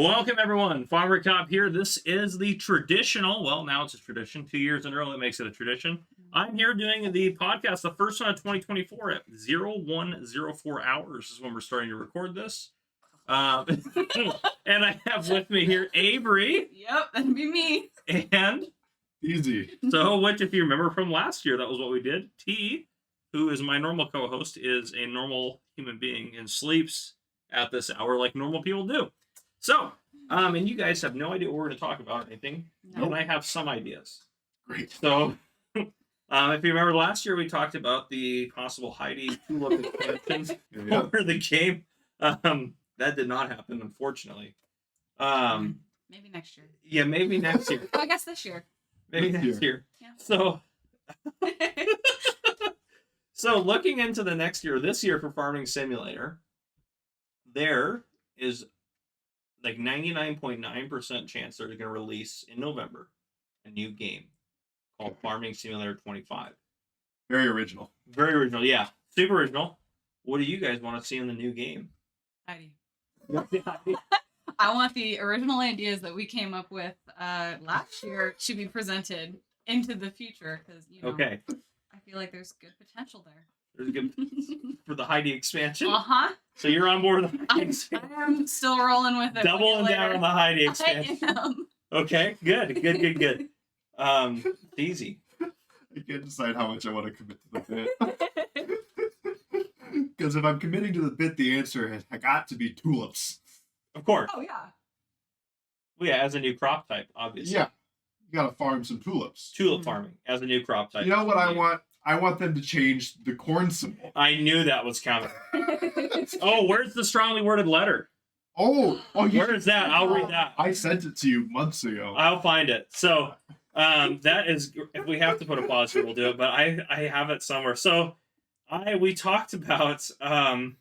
Welcome, everyone. Farmer Cop here. This is the traditional, well, now it's a tradition. 2 years in a row, that makes it a tradition. I'm here doing the podcast, the first one of 2024 at 0104 hours is when we're starting to record this. And I have with me here Avery. Yep, that'd be me. And Easy. so, which, if you remember from last year, that was what we did. T, who is my normal co-host, is a normal human being and sleeps at this hour like normal people do. So, and you guys have no idea what we're going to talk about or anything. No. And I have some ideas. Great. So, if you remember last year, we talked about the possible Heidi Tulip expansions Yeah. over the game. That did not happen, unfortunately. Maybe next year. Yeah, maybe next year. Oh, I guess this year. Maybe Next next year. Yeah. So, so looking into the next year, this year for Farming Simulator, there is like 99.9% chance they're going to release in November a new game called Farming Simulator 25. Very original. Very original, yeah. Super original. What do you guys want to see in the new game? Heidi. I want the original ideas that we came up with last year to be presented into the future because, Okay. I feel like there's good potential there. There's a good for the Heidi expansion. Uh-huh. So you're on board with the Heidi I expansion. am still rolling with it. Doubling down on the Heidi I expansion. am. Okay, good. Easy. I can't decide how much I want to commit to the bit. Because if I'm committing to the bit, the answer has got to be tulips. Of course. Oh, yeah. Well, yeah, as a new crop type, obviously. Yeah. You gotta farm some tulips. Tulip farming as a new crop type. You know what I want? I want them to change the corn symbol. I knew that was coming. Oh, where's the strongly worded letter? Oh, yeah. Where is that? I'll read that. I sent it to you months ago. I'll find it. So, that is, if we have to put a pause here, we'll do it. But I have it somewhere. So, we talked about, am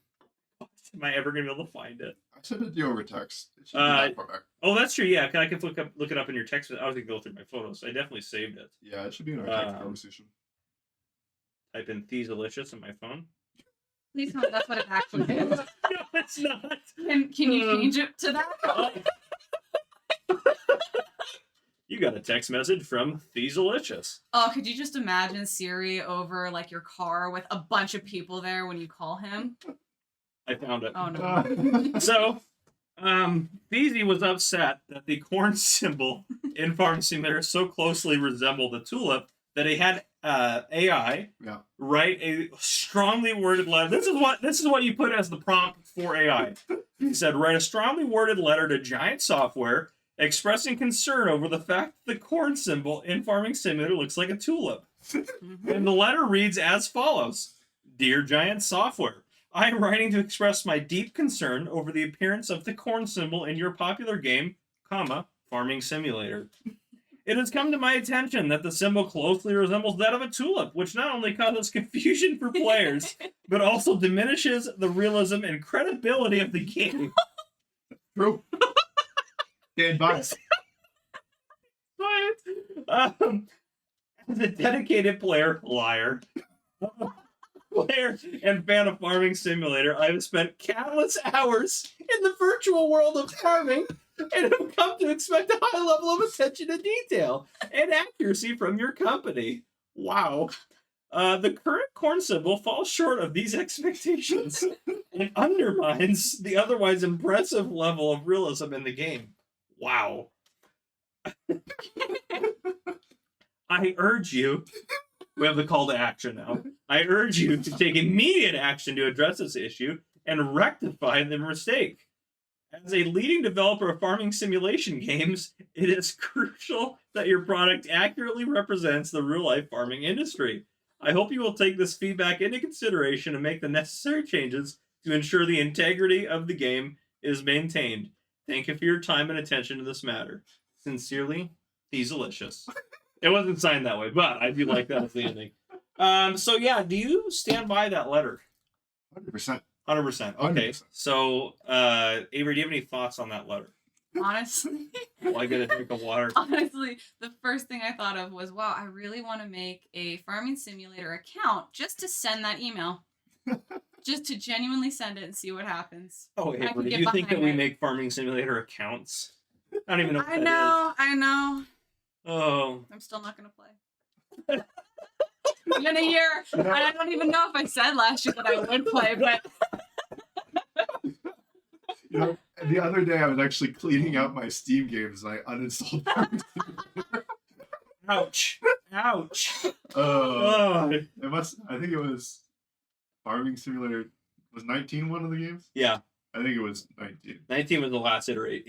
I ever gonna be able to find it? I sent it to you over text. It should be that far back. Oh, that's true. Yeah, I can look it up in your text. I was gonna go through my photos. I definitely saved it. Yeah, it should be in our text Um, conversation. Type in Thesalicious in my phone. Please tell me that's what it actually is. No, it's not. Can you change it to that? You got a text message from Thesalicious. Oh, could you just imagine Siri over like your car with a bunch of people there when you call him? I found it. Oh no. So, Theasy was upset that the corn symbol in Farm Simulator so closely resembled the tulip that he had AI write a strongly worded letter. This is what you put as the prompt for AI. He said, write a strongly worded letter to Giant Software expressing concern over the fact that the corn symbol in Farming Simulator looks like a tulip. And the letter reads as follows. Dear Giant Software, I am writing to express my deep concern over the appearance of the corn symbol in your popular game, Farming Simulator. It has come to my attention that the symbol closely resembles that of a tulip, which not only causes confusion for players, but also diminishes the realism and credibility of the game. True. Stand by. As a dedicated player, player and fan of Farming Simulator, I have spent countless hours in the virtual world of farming and have come to expect a high level of attention to detail and accuracy from your company. Wow. The current corn symbol falls short of these expectations and undermines the otherwise impressive level of realism in the game. Wow. I urge you, we have the call to action now. I urge you to take immediate action to address this issue and rectify the mistake. As a leading developer of farming simulation games, it is crucial that your product accurately represents the real-life farming industry. I hope you will take this feedback into consideration and make the necessary changes to ensure the integrity of the game is maintained. Thank you for your time and attention to this matter. Sincerely, Thesalicious. It wasn't signed that way, but I do like that as the ending. So yeah, do you stand by that letter? 100%. 100%. Okay. 100%. So, Avery, do you have any thoughts on that letter? Honestly. Well, I get a drink of water. Honestly, the first thing I thought of was, wow, I really want to make a Farming Simulator account just to send that email. just to genuinely send it and see what happens. Oh, I can Avery, get do you think that behind we it. make Farming Simulator accounts? I don't even know what I that know, I know. is. Oh. I'm still not gonna play. It's been a year, and I don't even know if I said last year that I would play, but You know, the other day I was actually cleaning out my Steam games and I uninstalled Farming Simulator. Ouch. Ouch. Oh, Oh. it must. I think it was Farming Simulator. Was 19 one of the games? Yeah. I think it was 19. 19 was the last iteration.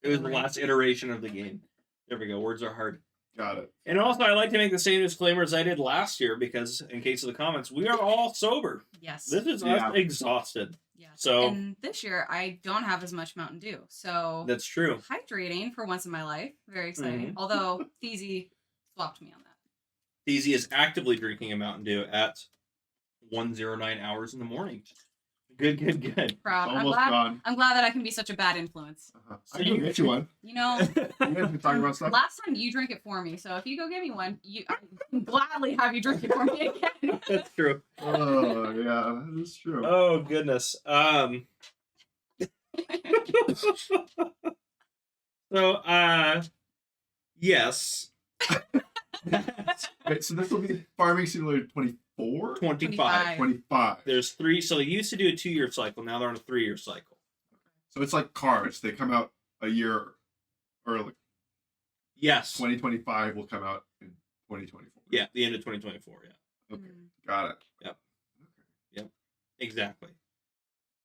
It was the last iteration of the game. There we go. Words are hard. Got it. And also, I like to make the same disclaimer as I did last year because, in case of the comments, we are all sober. yes. This is Yeah. us exhausted. Yes. So- and this year I don't have as much Mountain Dew, so That's true. hydrating for once in my life. Very exciting. Mhm. Although Theezy swapped me on that. Easy is actively drinking a Mountain Dew at 1:09 hours in the morning. Good, good, good. Proud. I'm Almost glad. gone. I'm glad that I can be such a bad influence. I can get you one. You know, You guys can talk about stuff. last time you drank it for me, so if you go get me one, I can gladly have you drink it for me again. That's true. Oh yeah, that is true. Oh goodness. So yes. Wait, so this will be Farming Simulator 24? 25. 25. There's 3. So they used to do a 2-year cycle. Now they're on a 3-year cycle. So it's like cars. They come out a year early. Yes. 2025 will come out in 2024. Yeah, the end of 2024. Yeah, Okay, got it. Yep. Okay. exactly.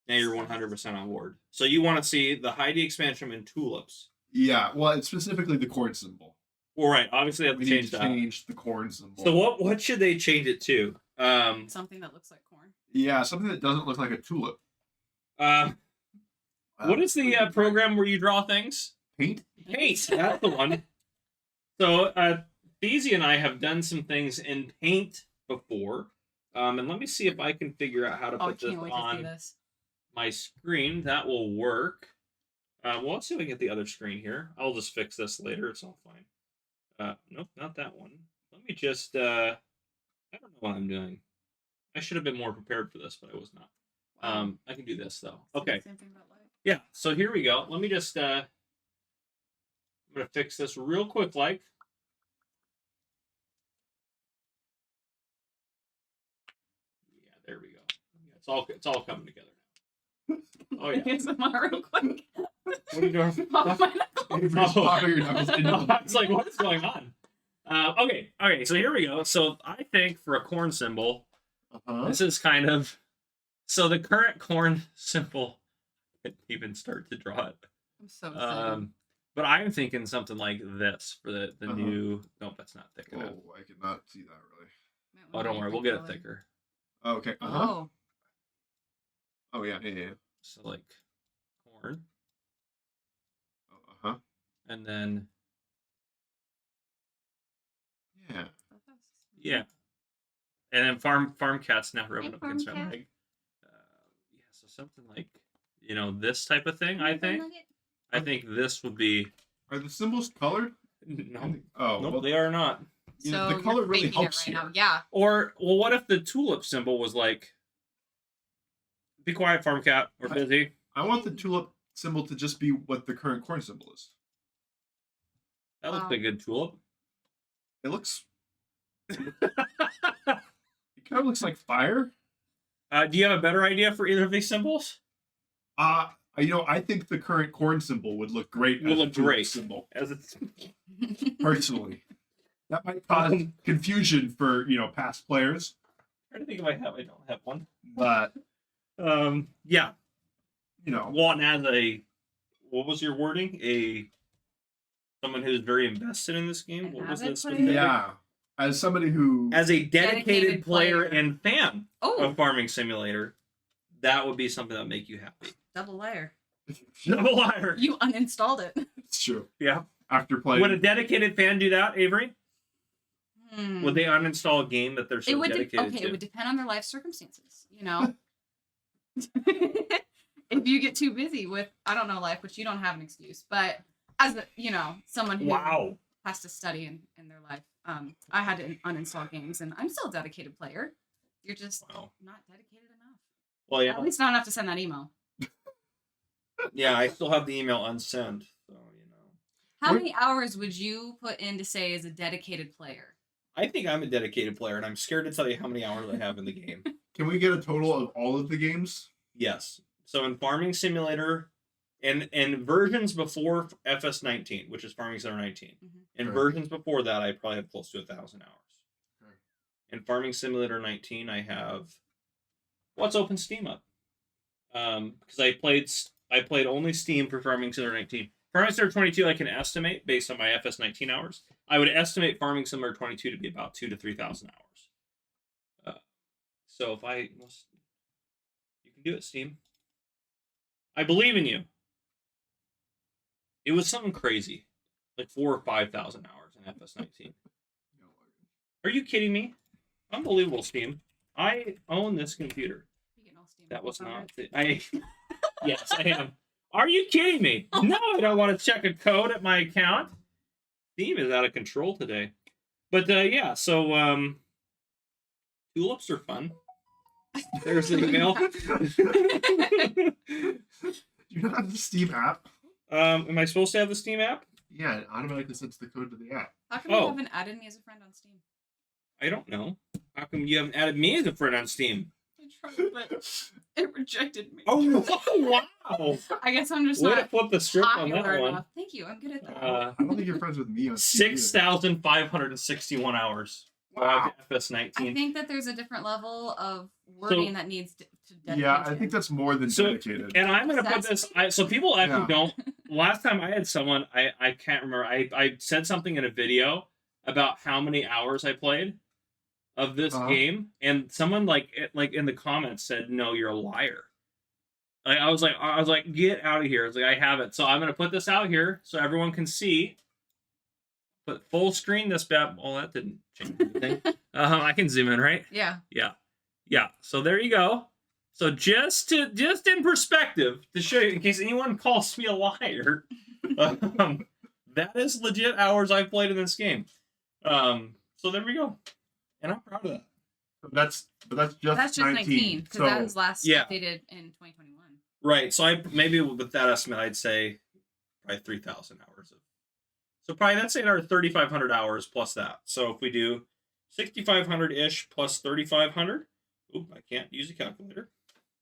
Now you're 100% on board. So you want to see the Heidi expansion in tulips. Yeah, well, it's specifically the corn symbol. Well, right. Obviously, they have We to need change to that. change the corn symbol. So what should they change it to? Something that looks like corn. Yeah, something that doesn't look like a tulip. What is the program where you draw things? Paint? Paint. That's the one. So Beezy and I have done some things in Paint before. And let me see if I can figure out how to Oh, I put this can't wait to see on this. my screen. That will work. Well, let's see if we can get the other screen here. I'll just fix this later. It's all fine. Nope, not that one. Let me just, I don't know what I'm doing. I should have been more prepared for this, but I was not. Wow. I can do this though. Same- Okay. Same thing about light. Yeah, so here we go. Let me just, I'm going to fix this real quick like. Yeah, there we go. Yeah, it's all coming together now. Oh, yeah. ASMR real quick. What are you doing? Pop my Avery's Oh. popping your knuckles into No, the- I was like, what is going on? Okay, so here we go. So I think for a corn symbol, Uh-huh. this is kind of, so the current corn symbol, I didn't even start to draw it. I'm so excited. But I'm thinking something like this for the Uh-huh. new, nope, that's not thick enough. Oh, I could not see that really. Might Oh, want don't a worry, we'll different get it color. thicker. Oh, okay. Uh-huh. Oh, Oh, yeah, yeah, yeah. So like corn, Oh, uh-huh. and then, Yeah. yeah. And then farm cat's now rubbing Hey, up against farm my cat. leg. Yeah, so something like, this type of thing, I think. I think this would be, Are the symbols colored? no, Oh, nope, well, they are not. you know, So the color you're really faking it helps right here. now. Yeah. Or, well, what if the tulip symbol was like, be quiet, farm cat, we're I- busy. I want the tulip symbol to just be what the current corn symbol is. That looks Wow. like a good tulip. It looks. It kind of looks like fire. Do you have a better idea for either of these symbols? I think the current corn symbol would look great. Would as a look tulip great. symbol. As it's Personally, that might cause confusion for past players, trying to think if I don't have one. but Yeah. you know, Well, and as what was your wording? Someone who's very invested in this game. An What was avid that player? specific? yeah. As somebody who As a dedicated Dedicated player player. and fan Oh, of Farming Simulator, that would be something that would make you happy. double layer. Double liar. You uninstalled it. it's true. Yeah. After playing, Would a dedicated fan do that, Avery? Hmm. Would they uninstall a game that they're It so would dedicated okay. to? It would depend on their life circumstances. If you get too busy with life, which you don't have an excuse, but as someone who Wow. has to study in their life, I had to uninstall games, and I'm still a dedicated player. You're just Wow. not dedicated enough. Well, yeah. At least not enough to send that email. Yeah, I still have the email unsent, so you know. How many hours would you put in to say as a dedicated player? I think I'm a dedicated player, and I'm scared to tell you how many hours I have in the game. Can we get a total of all of the games? Yes. So in Farming Simulator, and versions before FS19, which is Farming Simulator 19, and Okay. versions before that, I probably have close to 1,000 hours. Okay. In Farming Simulator 19, I have. What's open Steam up? Because I played only Steam for Farming Simulator 19. Farming Simulator 22, I can estimate based on my FS19 hours. I would estimate Farming Simulator 22 to be about 2,000 to 3,000 hours. So if you can do it, Steam. I believe in you. It was something crazy, like 4,000 or 5,000 hours in FS19. Are you kidding me? Unbelievable, Steam. I own this computer. That was not. Yes, I am. Are you kidding me? No, I don't want to check a code at my account. Steam is out of control today. But yeah, so tulips are fun. There's the email. Do you not have the Steam app? Am I supposed to have the Steam app? Yeah, it automatically sends the code to the app. How come you haven't added me as a friend on Steam? I don't know. How come you haven't added me as a friend on Steam? I tried, but it rejected me. Oh, wow. I guess I'm just Way to not flip the script on that popular one. enough. Thank you. I'm good at that. I don't think you're friends with me on Steam either. 6,561 hours. Wow. FS19. I think that there's a different level of wording that needs to dedicate. Yeah, I think that's more than So- dedicated. And I'm going to put this, so people actually Yeah. don't. Last time I had someone, I can't remember, I said something in a video about how many hours I played of this game, and someone like in the comments said, "No, you're a liar." I was like, get out of here. It's like, I have it. So I'm going to put this out here so everyone can see. Put full screen this bad. Well, that didn't change anything. I can zoom in, right? Yeah. Yeah. So there you go. So just in perspective to show you, in case anyone calls me a liar, that is legit hours I've played in this game. So there we go, and I'm proud of that. That's just 19 because that was last Yeah. updated in 2021. Right. So I maybe with that estimate, I'd say probably 3,000 hours of. So probably that's another 3,500 hours plus that. So if we do 6,500 ish plus 3,500, oop, I can't use a calculator.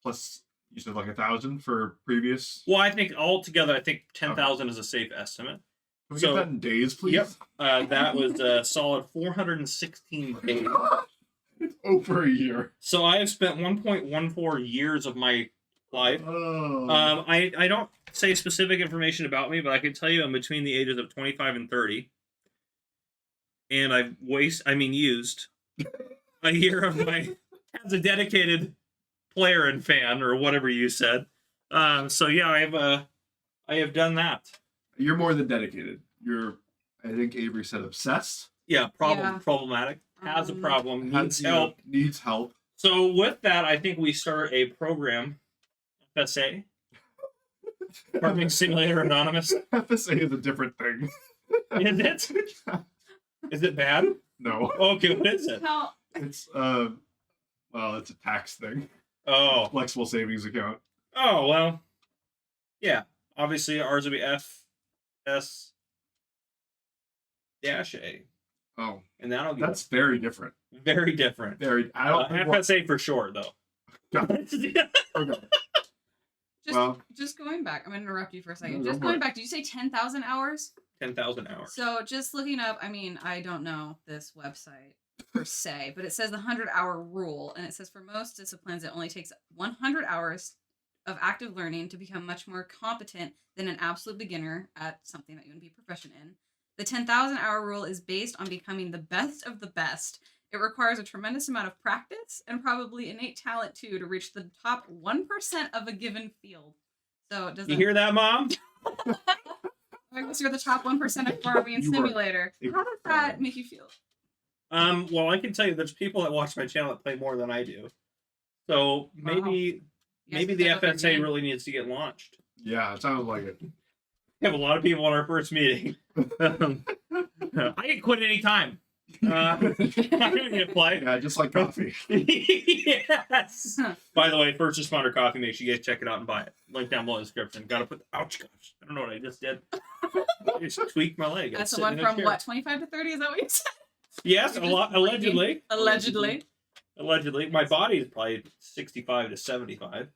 Plus, you said like 1,000 for previous. Well, I think altogether, I think 10,000 is a safe estimate. Can we get that in days, please? Yep. That was a solid 416 days. It's over a year. So I have spent 1.14 years of my life. Oh. I don't say specific information about me, but I can tell you I'm between the ages of 25 and 30. And I've used a year of my as a dedicated player and fan, or whatever you said. So yeah, I have done that. You're more than dedicated. You're, I think Avery said, obsessed. Yeah, problematic. Has a problem, needs help. Needs help. So with that, I think we start a program, FSA, Farming Simulator Anonymous. FSA is a different thing. Is it? Is it bad? No. Okay, what is it? How? It's it's a tax thing. Oh. Flexible savings account. Oh, well. Yeah. Obviously ours would be FS-A. Oh. And that's very different. Very different. Very I don't FSA for short though. Okay. Just going back, I'm gonna interrupt you for a second. No, Just go for going it. back, did you say 10,000 hours? 10,000 hours. So just looking up, I don't know this website per se, but it says the 100-hour rule, and it says for most disciplines, it only takes 100 hours of active learning to become much more competent than an absolute beginner at something that you want to be proficient in. The 10,000-hour rule is based on becoming the best of the best. It requires a tremendous amount of practice and probably innate talent too to reach the top 1% of a given field. So it doesn't. You hear that, Mom? I guess you're the top 1% of Farming Simulator. How does that make you feel? Well, I can tell you there's people that watch my channel that play more than I do. So maybe the FSA really needs to get launched. Yeah, it sounds like it. We have a lot of people on our first meeting. I can quit any time. I'm gonna hit play. Yeah, just like coffee. Yes. By the way, First Responder Coffee, make sure you guys check it out and buy it. Link down below in the description. Gotta put. Ouch, gosh. I don't know what I just did. I just tweaked my leg. That's the one from what, 25 to 30? Is that what you said? Yes, allegedly. Allegedly. My body is probably 65 to 75.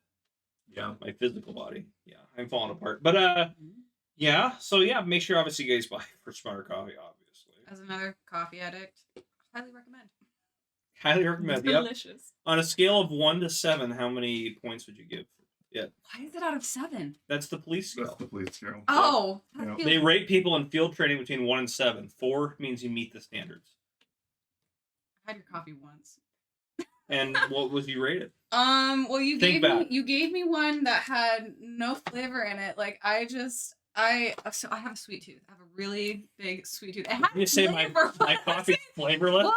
Yeah. My physical body. Yeah, I'm falling apart. But yeah. So yeah, make sure obviously you guys buy First Responder Coffee. Obviously. As another coffee addict, highly recommend. Highly recommend. It's Yep. delicious. On a scale of 1 to 7, how many points would you give? Yeah. Why is it out of 7? That's the police scale. That's the police scale. Oh. Yeah. that feels- They rate people in field training between 1 and 7. 4 means you meet the standards. I had your coffee once. And what was you rated? Well, you Think back. you gave me one that had no flavor in it. Like I have a sweet tooth. I have a really big sweet tooth. It had You say my flavor. coffee flavorless? Well,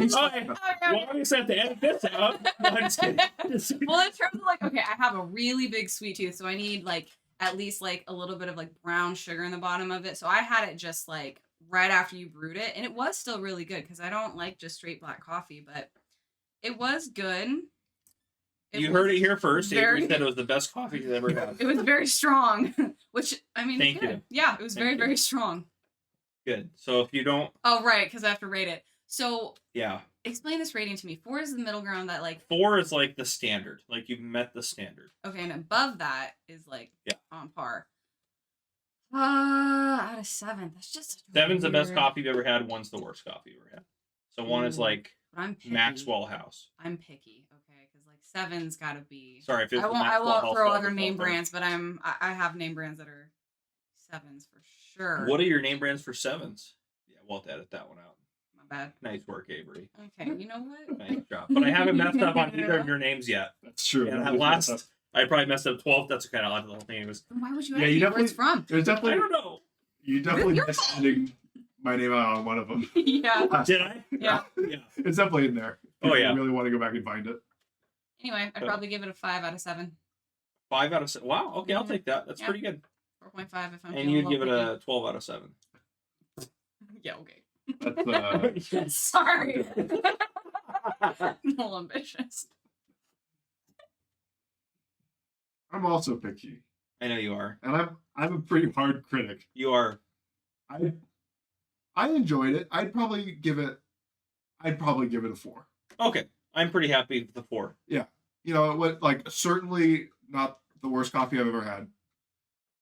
in terms of, Oh, well, I'm just have to edit this out. No, I'm just kidding. well, in terms of like, okay, I have a really big sweet tooth, so I need like at least like a little bit of like brown sugar in the bottom of it. So I had it just like right after you brewed it, and it was still really good because I don't like just straight black coffee, but it was good. You heard it here first. very- Avery said it was the best coffee he's ever had. It was very strong, which I mean, Thank good. you. Yeah, it was Thank very, you. very strong. Good. So if you don't, Oh, right, because I have to rate it. So yeah, explain this rating to me. 4 is the middle ground that like 4 is like the standard. Like you've met the standard. okay, and above that is like Yeah. on par. Out of 7, that's just such a 7's the best weird- coffee you've ever had. 1's the worst coffee you've ever had. So 1 is Ooh, like But I'm picky. Maxwell House. I'm picky, okay, because like 7's got to be. Sorry if it's I won't. I Maxwell won't House throw fault, other it's name not fair. brands, but I have name brands that are 7's for sure. What are your name brands for 7s? Yeah, we'll have to edit that one out. My bad. Nice work, Avery. Okay, you know what? Nice job. But I haven't messed up on either of your names yet. That's true. And That at was- last, I probably messed up 12. That's kind of odd. The whole thing was. Why would you Yeah, ask you me where it's from? There's I definitely don't know. you definitely Your missed fault. ending my name out on one of them. Yeah. Did I? Yeah. Yeah. It's definitely in there. Oh, If yeah. you really want to go back and find it. Anyway, I'd probably give it a 5 out of 7. 5 out of 7. Wow. Okay, I'll Mhm. take that. That's Yeah. pretty good. 4.5 if I'm. And feeling you'd low give it picky. a 12 out of 7. Yeah. Okay. That's Sorry. A little ambitious. I'm also picky, I know you are. and I'm a pretty hard critic. You are. I enjoyed it. I'd probably give it a 4. Okay. I'm pretty happy with the 4. You know, what like certainly not the worst coffee I've ever had.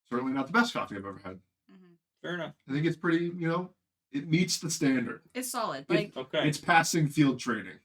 Certainly not the best coffee I've ever had. Mhm. Fair enough. I think it's pretty, it meets the standard. It's solid. Like Okay. It's passing field training.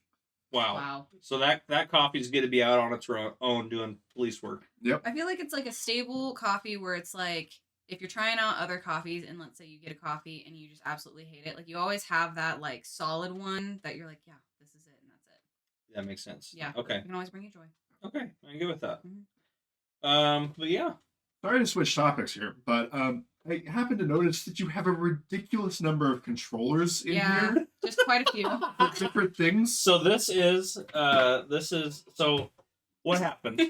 Wow. wow. So that coffee's going to be out on its own doing police work. I feel like it's like a stable coffee where it's like if you're trying out other coffees and let's say you get a coffee and you just absolutely hate it, like you always have that like solid one that you're like, yeah, this is it and that's it. That makes sense. Yeah. Okay. You can always bring you joy. Okay. I'm good with that. Mhm. But yeah. Sorry to switch topics here, but I happen to notice that you have a ridiculous number of controllers in Yeah. here Just quite a few. for different things. So this is so what happened?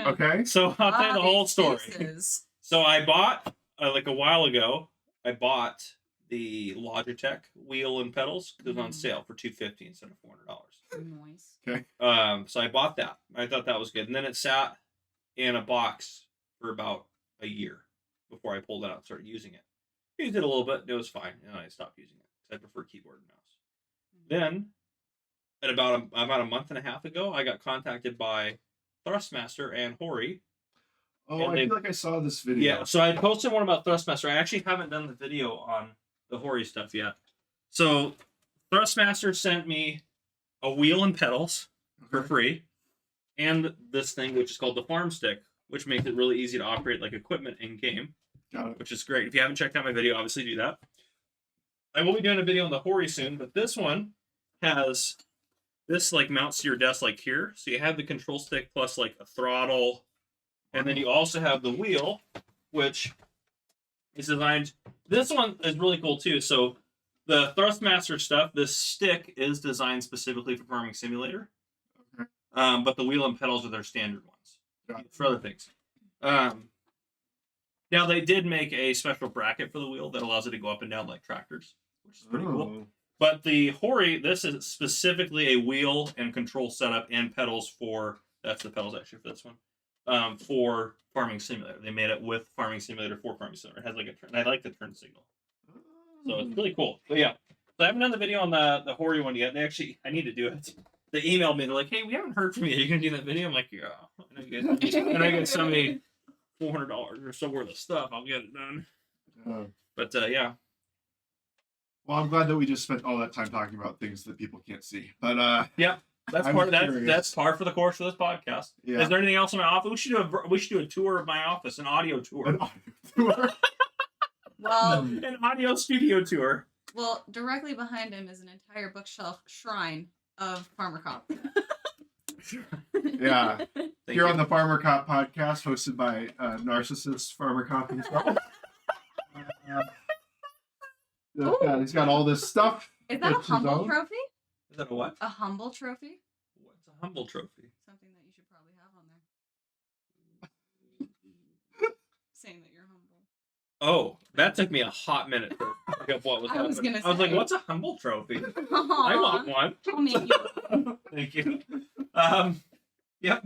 Okay. So I'll tell you the whole story. Excuses. So I bought like a while ago. I bought the Logitech wheel and pedals. It was on sale for $250 instead of $400. Noise. So I bought that. I thought that was good, and then it sat in a box for about a year before I pulled it out and started using it. Used it a little bit. It was fine, and I stopped using it because I prefer keyboard and mouse. Then, at about a month and a half ago, I got contacted by Thrustmaster and Hori. Oh, And I they- feel like I saw this video. Yeah, so I posted one about Thrustmaster. I actually haven't done the video on the Hori stuff yet. So Thrustmaster sent me a wheel and pedals for free, and this thing which is called the Farm Stick, which makes it really easy to operate like equipment in game, Got it. which is great. If you haven't checked out my video, obviously do that. I will be doing a video on the Hori soon, but this one has this like mounts to your desk like here, so you have the control stick plus like a throttle, and then you also have the wheel, which is designed. This one is really cool too. So the Thrustmaster stuff, this stick is designed specifically for Farming Simulator. Okay. But the wheel and pedals are their standard ones Got it. for other things. Now they did make a special bracket for the wheel that allows it to go up and down like tractors, which is pretty cool. But the Hori, this is specifically a wheel and control setup and pedals for. That's the pedals actually for this one. For Farming Simulator, they made it with Farming Simulator for Farming Simulator. It has like a turn. I like the turn signal, so it's really cool. But yeah, so I haven't done the video on the Hori one yet. They actually, I need to do it. They emailed me. They're like, "Hey, we haven't heard from you. Are you gonna do that video?" I'm like, "Yeah." And I get send me $400 or so worth of stuff. I'll get it done. But yeah. Well, I'm glad that we just spent all that time talking about things that people can't see. But yeah, that's I'm part. curious. That's par for the course for this podcast. Yeah. Is there anything else in my office? We should do a tour of my office, an audio tour, an audio tour. Well, an audio studio tour. well, directly behind him is an entire bookshelf shrine of Farmer Cop. Yeah. Thank Here you. on the Farmer Cop podcast, hosted by Narcissist Farmer Cop himself. He's got all this stuff. Is that a That's his humble own? trophy? Is that a what? A humble trophy? What's a humble trophy? Something that you should probably have on there. Saying that you're humble. Oh, that took me a hot minute to pick up what was I was happening. gonna I was like, say. "What's a humble trophy?" I Aw, want one. I'll make you. Thank you. Yep,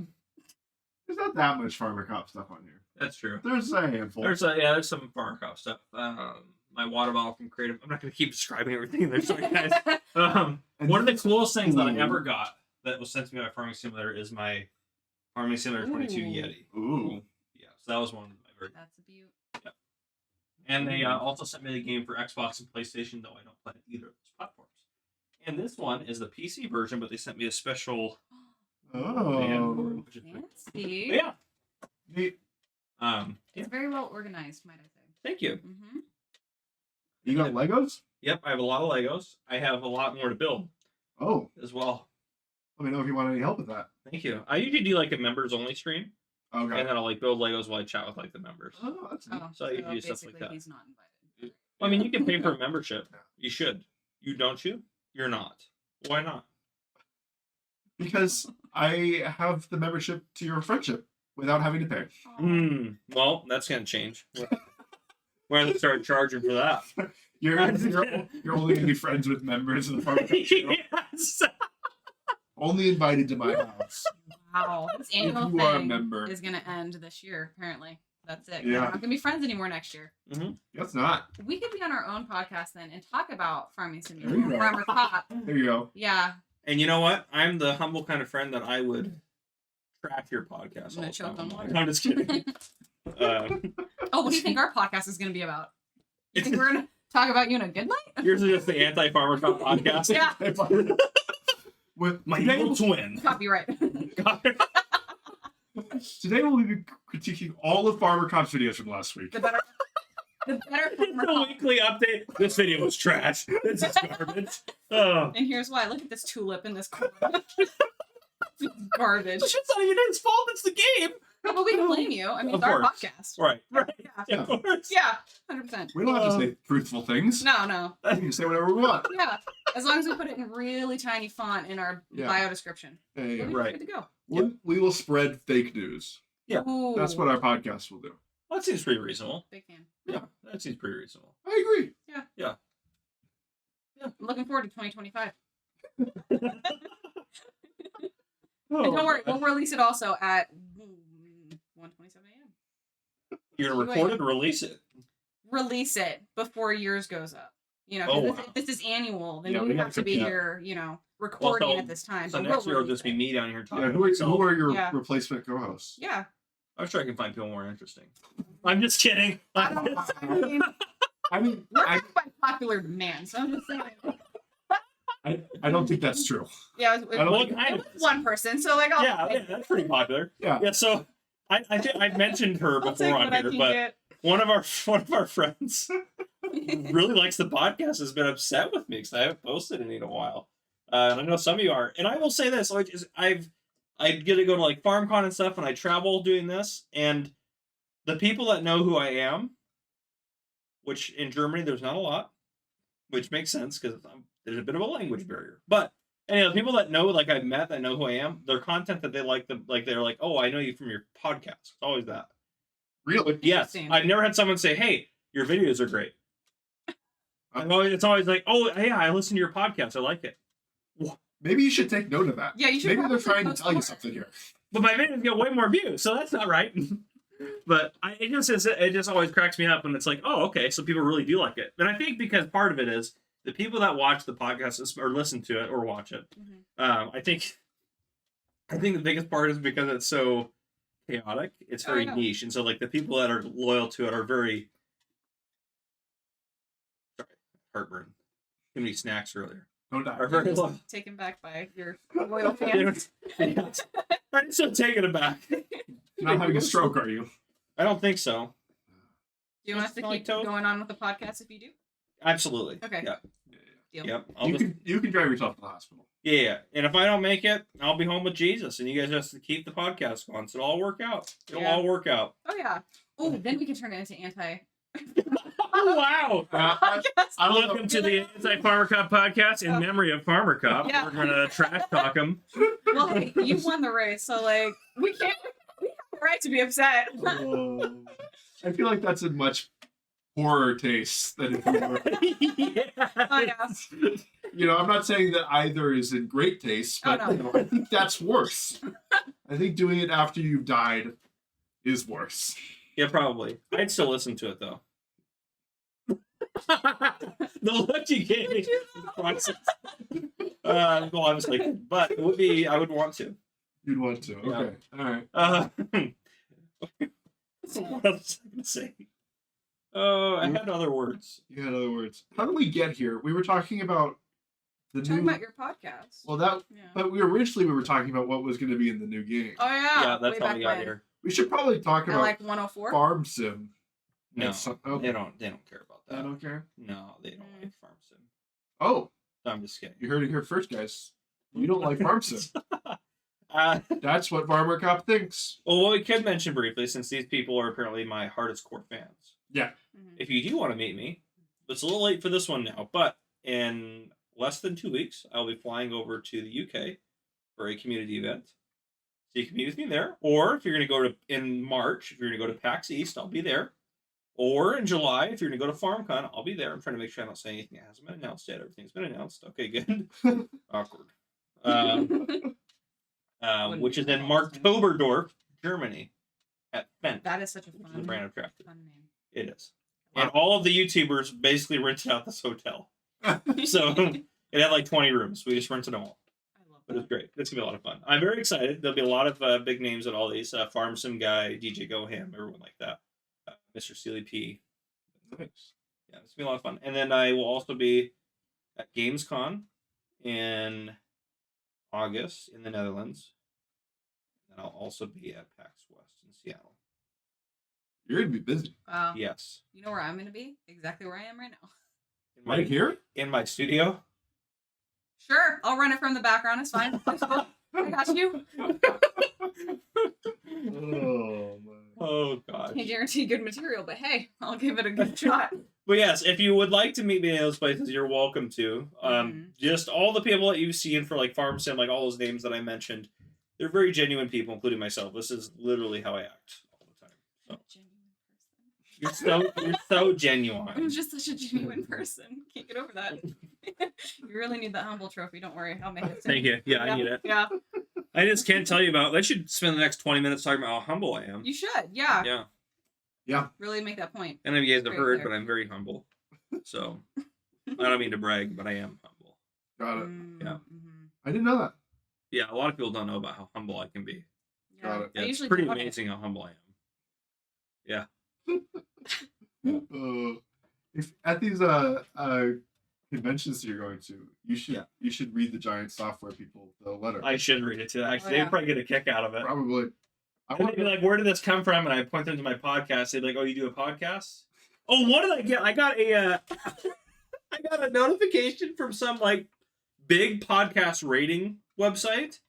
There's not that much Farmer Cop stuff on here. that's true. There's a handful. There's some Farmer Cop stuff. My water bottle from Creative. I'm not going to keep describing everything. There's sorry, guys. And One of the coolest things that I Ooh. ever got that was sent to me by Farming Simulator is my Farming Simulator 22 Ooh. Yeti. Ooh. Yeah, so that was one of my very. That's a beaut. And they also sent me the game for Xbox and PlayStation, though I don't play either of those platforms. And this one is the PC version, but they sent me a special. Oh. Which is pretty- Fancy. But yeah. Neat. Yeah. It's very well organized, might I say. Thank you. Mm-hmm. You got Legos? Yep, I have a lot of Legos. I have a lot more to build Oh. as well. Let me know if you want any help with that. Thank you. I usually do like a members only stream, Okay. and then I'll like build Legos while I chat with like the members. Oh, that's neat. Oh, So you do stuff basically like that. he's not invited. I mean, you can pay for a membership. You should. You don't you? You're not. Why not? Because I have the membership to your friendship without having to pay. Hmm. Well, that's gonna change. We're gonna start charging for that. You're only gonna be friends with members of the Farmer Cop channel. Yes. Only invited to my house. Wow. This If annual you are a thing member. is going to end this year, apparently. That's it. Yeah. We're not going to be friends anymore next year. Guess not. We could be on our own podcast then and talk about Farming There you Simulator. go. Farmer Cop. There you go. Yeah. And you know what? I'm the humble kind of friend that I would track your podcast. I'm gonna all the choke time. on water. I'm just kidding. Oh, what do you think our podcast is going to be about? You think we're going to talk about you in a good light? Yours is just the anti-farmer cop podcast. Yeah. With My today, evil twin. Copyright. today we'll be critiquing all of Farmer Cop's videos from last week. The better Farmer The Cop. weekly update. This video was trash. This is garbage. Oh. And here's why. Look at this tulip in this corner. It's garbage. It's not even his fault. It's the game. But we can blame you. I mean, Of it's our course. podcast. Right. Yeah. Of course. Yeah. 100%. We don't have to say truthful things. No. We can say whatever we want. Yeah. As long as we put it in really tiny font in our Yeah. bio description. Hey, We'll be Right. good to go. we will spread fake news. Yeah. Ooh. That's what our podcast will do. Well, that seems pretty reasonable. Big fan. Yeah, that seems pretty reasonable. I agree. I'm looking forward to 2025. Oh, And don't worry, we'll release it also at 1:27 a.m. You're gonna record it and release it. Release it before yours goes up. You know, 'cause Oh, if wow. this is annual, then Yeah, we we have gotta to be keep- here, recording so- at this time. So but next year we'll will just be release me down here talking. Yeah, to who myself. are your Yeah. replacement co-hosts? it. Yeah. I'm sure I can find people more interesting. I'm just kidding. I mean, I mean, we're not by popular demand, so I'm just saying. I don't think that's true. Yeah, I don't Well, think- kind it of. was one person, so like, I'll, Yeah, that's pretty popular. Yeah. Yeah, so I mentioned her I'll take before on what I here, can but get. one of our friends really likes the podcast, has been upset with me because I haven't posted it in a while. And I know some of you are. And I will say this: like, I get to go to like FarmCon and stuff, and I travel doing this. And the people that know who I am, which in Germany there's not a lot, which makes sense because there's a bit of a language barrier. But anyway, the people that know, like I've met, that know who I am, their content that they like, they're like, oh, I know you from your podcast. It's always that. Really? Yes, Interesting. I've never had someone say, "Hey, your videos are great." It's always like, oh yeah, I listen to your podcast. I like it. Maybe you should take note of that. Yeah, you should. Maybe they're probably trying to post tell you more. something here. But my videos get way more views, so that's not right. But it just always cracks me up when it's like, oh, okay, so people really do like it. And I think because part of it is the people that watch the podcast or listen to it or watch it. Mhm. I think the biggest part is because it's so chaotic. It's very yeah. niche, and so like the people that are loyal to it are very. Sorry, heartburn. Too many snacks earlier. Don't die. Are very You're loyal. just taken back by your loyal They fans. don't- I'm still taking it back. You're not having a stroke, are you? I don't think so. Do you want us to keep Toad? going on with the podcast if you do? Absolutely. Okay. Yeah. Deal. Yep. You can drive yourself to the hospital. Yeah. And if I don't make it, I'll be home with Jesus, and you guys have to keep the podcast going. So it'll all work out. It'll Yeah. all work out. Oh yeah. Oh, then we can turn it into anti. Oh, wow. podcast. Welcome to the Anti-Farmer Cop podcast in memory of Farmer Cop. Yeah. We're gonna trash talk him. Well, hey, you won the race, so like we have the right to be upset. I feel like that's in much poorer taste than if you were. Oh yeah. You know, I'm not saying that either is in great taste, but Oh, no. you know, I think that's worse. I think doing it after you've died is worse. Yeah, probably. I'd still listen to it though. The look you gave me. Well, I was like, but it would be. I would want to. You'd want to. Yeah. Okay. All right. What else was I gonna say? Oh, I had other words. You had other words. How did we get here? We were talking about the Talking new. about your podcast. Well, that. Yeah. But we were talking about what was going to be in the new game. Oh yeah. Yeah, that's way how back we got when. here. We should probably talk At about like 104. Farm Sim. No, Okay. they don't care about I that. don't care. No, they don't like Farm Sim. Oh, No, I'm just kidding. you heard it here first, guys. You don't like Farm Sim. Uh, That's what Farmer Cop thinks. well, what we could mention briefly, since these people are apparently my hardest core fans. Yeah. Mhm. If you do want to meet me, it's a little late for this one now, but in less than 2 weeks, I'll be flying over to the UK for a community event. So you can meet with me there. Or if you're going to go to, in March, if you're going to go to PAX East, I'll be there. Or in July, if you're going to go to FarmCon, I'll be there. I'm trying to make sure I don't say anything that hasn't been announced yet. Everything's been announced. Okay, good. Awkward. Which is in Marktoberdorf, Germany, at Fent. That is such a Which is a fun, brand attractive. fun name. It is. And all of the YouTubers basically rented out this hotel. So it had like 20 rooms. We just rented them all. I love But it's that. great. It's going to be a lot of fun. I'm very excited. There'll be a lot of big names at all these. Farm Sim Guy, DJ Goham, everyone like that. Mr. Sealy P. Nice. Yeah, it's going to be a lot of fun. And then I will also be at Gamescom in August in the Netherlands. And I'll also be at PAX West in Seattle. You're going to be busy. Wow. Yes. You know where I'm going to be? Exactly where I am right now. In my, Right here? in my studio. Sure, I'll run it from the background. It's fine. It's cool. I got you. Oh, man. Oh, gosh. Can't guarantee good material, but hey, I'll give it a good shot. But yes, if you would like to meet me in those places, you're welcome to. Just all the people that you've seen for like Farm Sim, like all those names that I mentioned, they're very genuine people, including myself. This is literally how I act all the time. So you're so I'm genuine. just such a genuine person. Can't get over that. You really need that humble trophy. Don't worry, I'll make it. soon. Thank you. Yeah, I need it. Yeah, I just can't tell you about. I should spend the next 20 minutes talking about how humble I am. you should. Yeah. Yeah, Really make that point. and you guys have Great heard, there. but I'm very humble. So I don't mean to brag, but I am humble. Got it. Yeah. Mhm. I didn't know that. Yeah, a lot of people don't know about how humble I can be. Yeah. Got it. Yeah, I it's usually pretty do it. amazing how humble I am. If at these conventions you're going to, you should read the giant software people the letter. I should read it too. Actually, Oh, yeah. they'd probably get a kick out of it. Probably. I And want they'd be like, "Where did this come from?" And I point them to my podcast. They'd be like, "Oh, you do a podcast?" Oh, what did I get? I got a, I got a notification from some like big podcast rating website.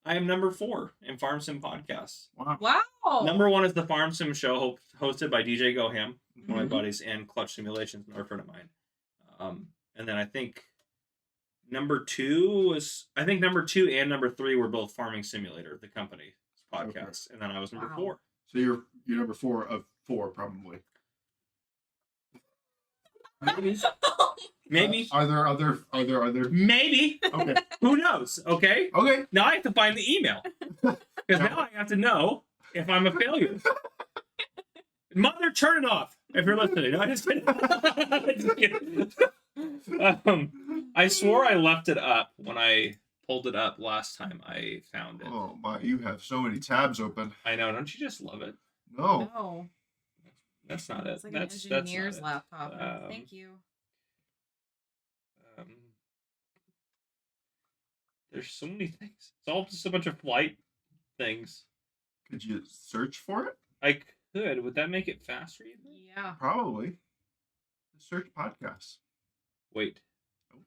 I am number 4 in Farm Sim podcasts. Wow. Wow. Number 1 is the Farm Sim Show, hosted by DJ Goham, one of Mhm. my buddies, and Clutch Simulations, another friend of mine. And then I think number 2 and number 3 were both Farming Simulator, the company podcast, and then I was number Wow. 4. So you're number 4 of 4 probably. Maybe. Are there other? Maybe. Okay. Who knows? Okay. Okay. Now I have to find the email because now I have to know if I'm a failure. Mother, turn it off if you're listening. No, I'm just kidding. Just kidding. I swore I left it up when I pulled it up last time I found it. Oh my! You have so many tabs open. I know. Don't you just love it? No. No. That's not it. It's like that's an engineer's not it. laptop. Thank you. There's so many things. It's all just a bunch of flight things. Could you search for it? I could. Would that make it faster? You think? Yeah. Probably. Search podcasts. Wait. Oh.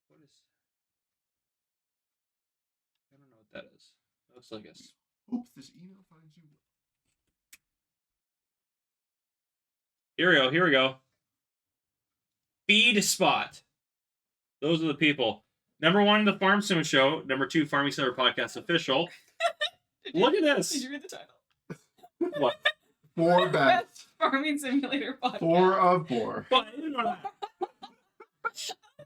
What is? I don't know what that is. That looks like a. Oops! This email finds you. Here we go. Here we go. Feed Spot. Those are the people. Number 1, the Farm Sim Show. Number 2, Farming Simulator Podcast Official. Look at this. Did you read the title? What? 4 bets. Best Farming Simulator podcast. 4 of 4. What? You know that.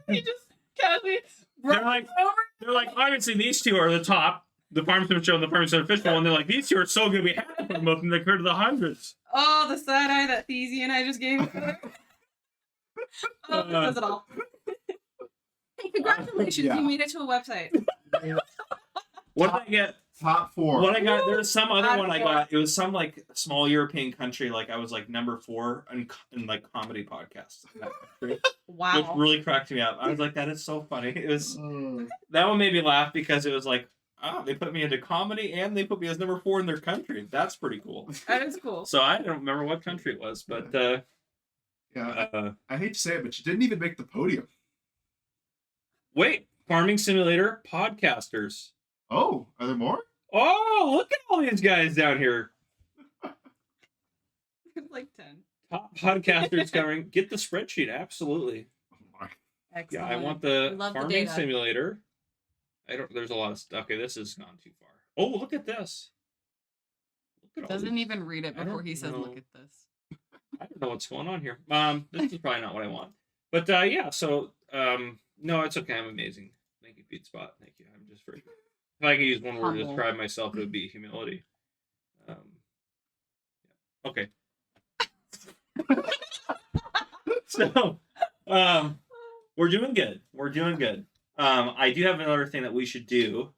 He just casually They're like, obviously these two are the top. The Farm Sim Show and the Farming Simulator Official. And they're like, these two are so good we have to put them both in the to the hundreds. Oh, the side eye that Thezy and I just gave each other. Oh, that says it all. Hey, congratulations, Yeah. you made it to a website. What did I get? Top 4. What I got, there was some other Top one I 4. got. It was some like small European country. Like I was like number 4 in like comedy podcasts. in that country, Wow. Which really cracked me up. I was like, that is so funny. It was that one made me laugh because it was like, oh, they put me into comedy and they put me as number 4 in their country. That's pretty cool. That is cool. So I don't remember what country it was, but Yeah. I hate to say it, but you didn't even make the podium. wait, Farming Simulator podcasters. Oh, are there more? Oh, look at all these guys down here. Like 10. Top podcasters covering. Get the spreadsheet, absolutely. Oh my. Yeah, Excellent. I want We the love the Farming data. Simulator. There's a lot of stuff. Okay, this has gone too far. Oh, look at this. Look at all Doesn't these. even read it I before don't he says, know. "Look at this." I don't know what's going on here. This is probably not what I want. But yeah, so no, it's okay. I'm amazing. Thank you, Feed Spot. Thank you. I'm just very. If I could use one word to Humble. describe myself, it would be humility. Yeah. Okay. So, we're doing good. We're doing good. I do have another thing that we should do.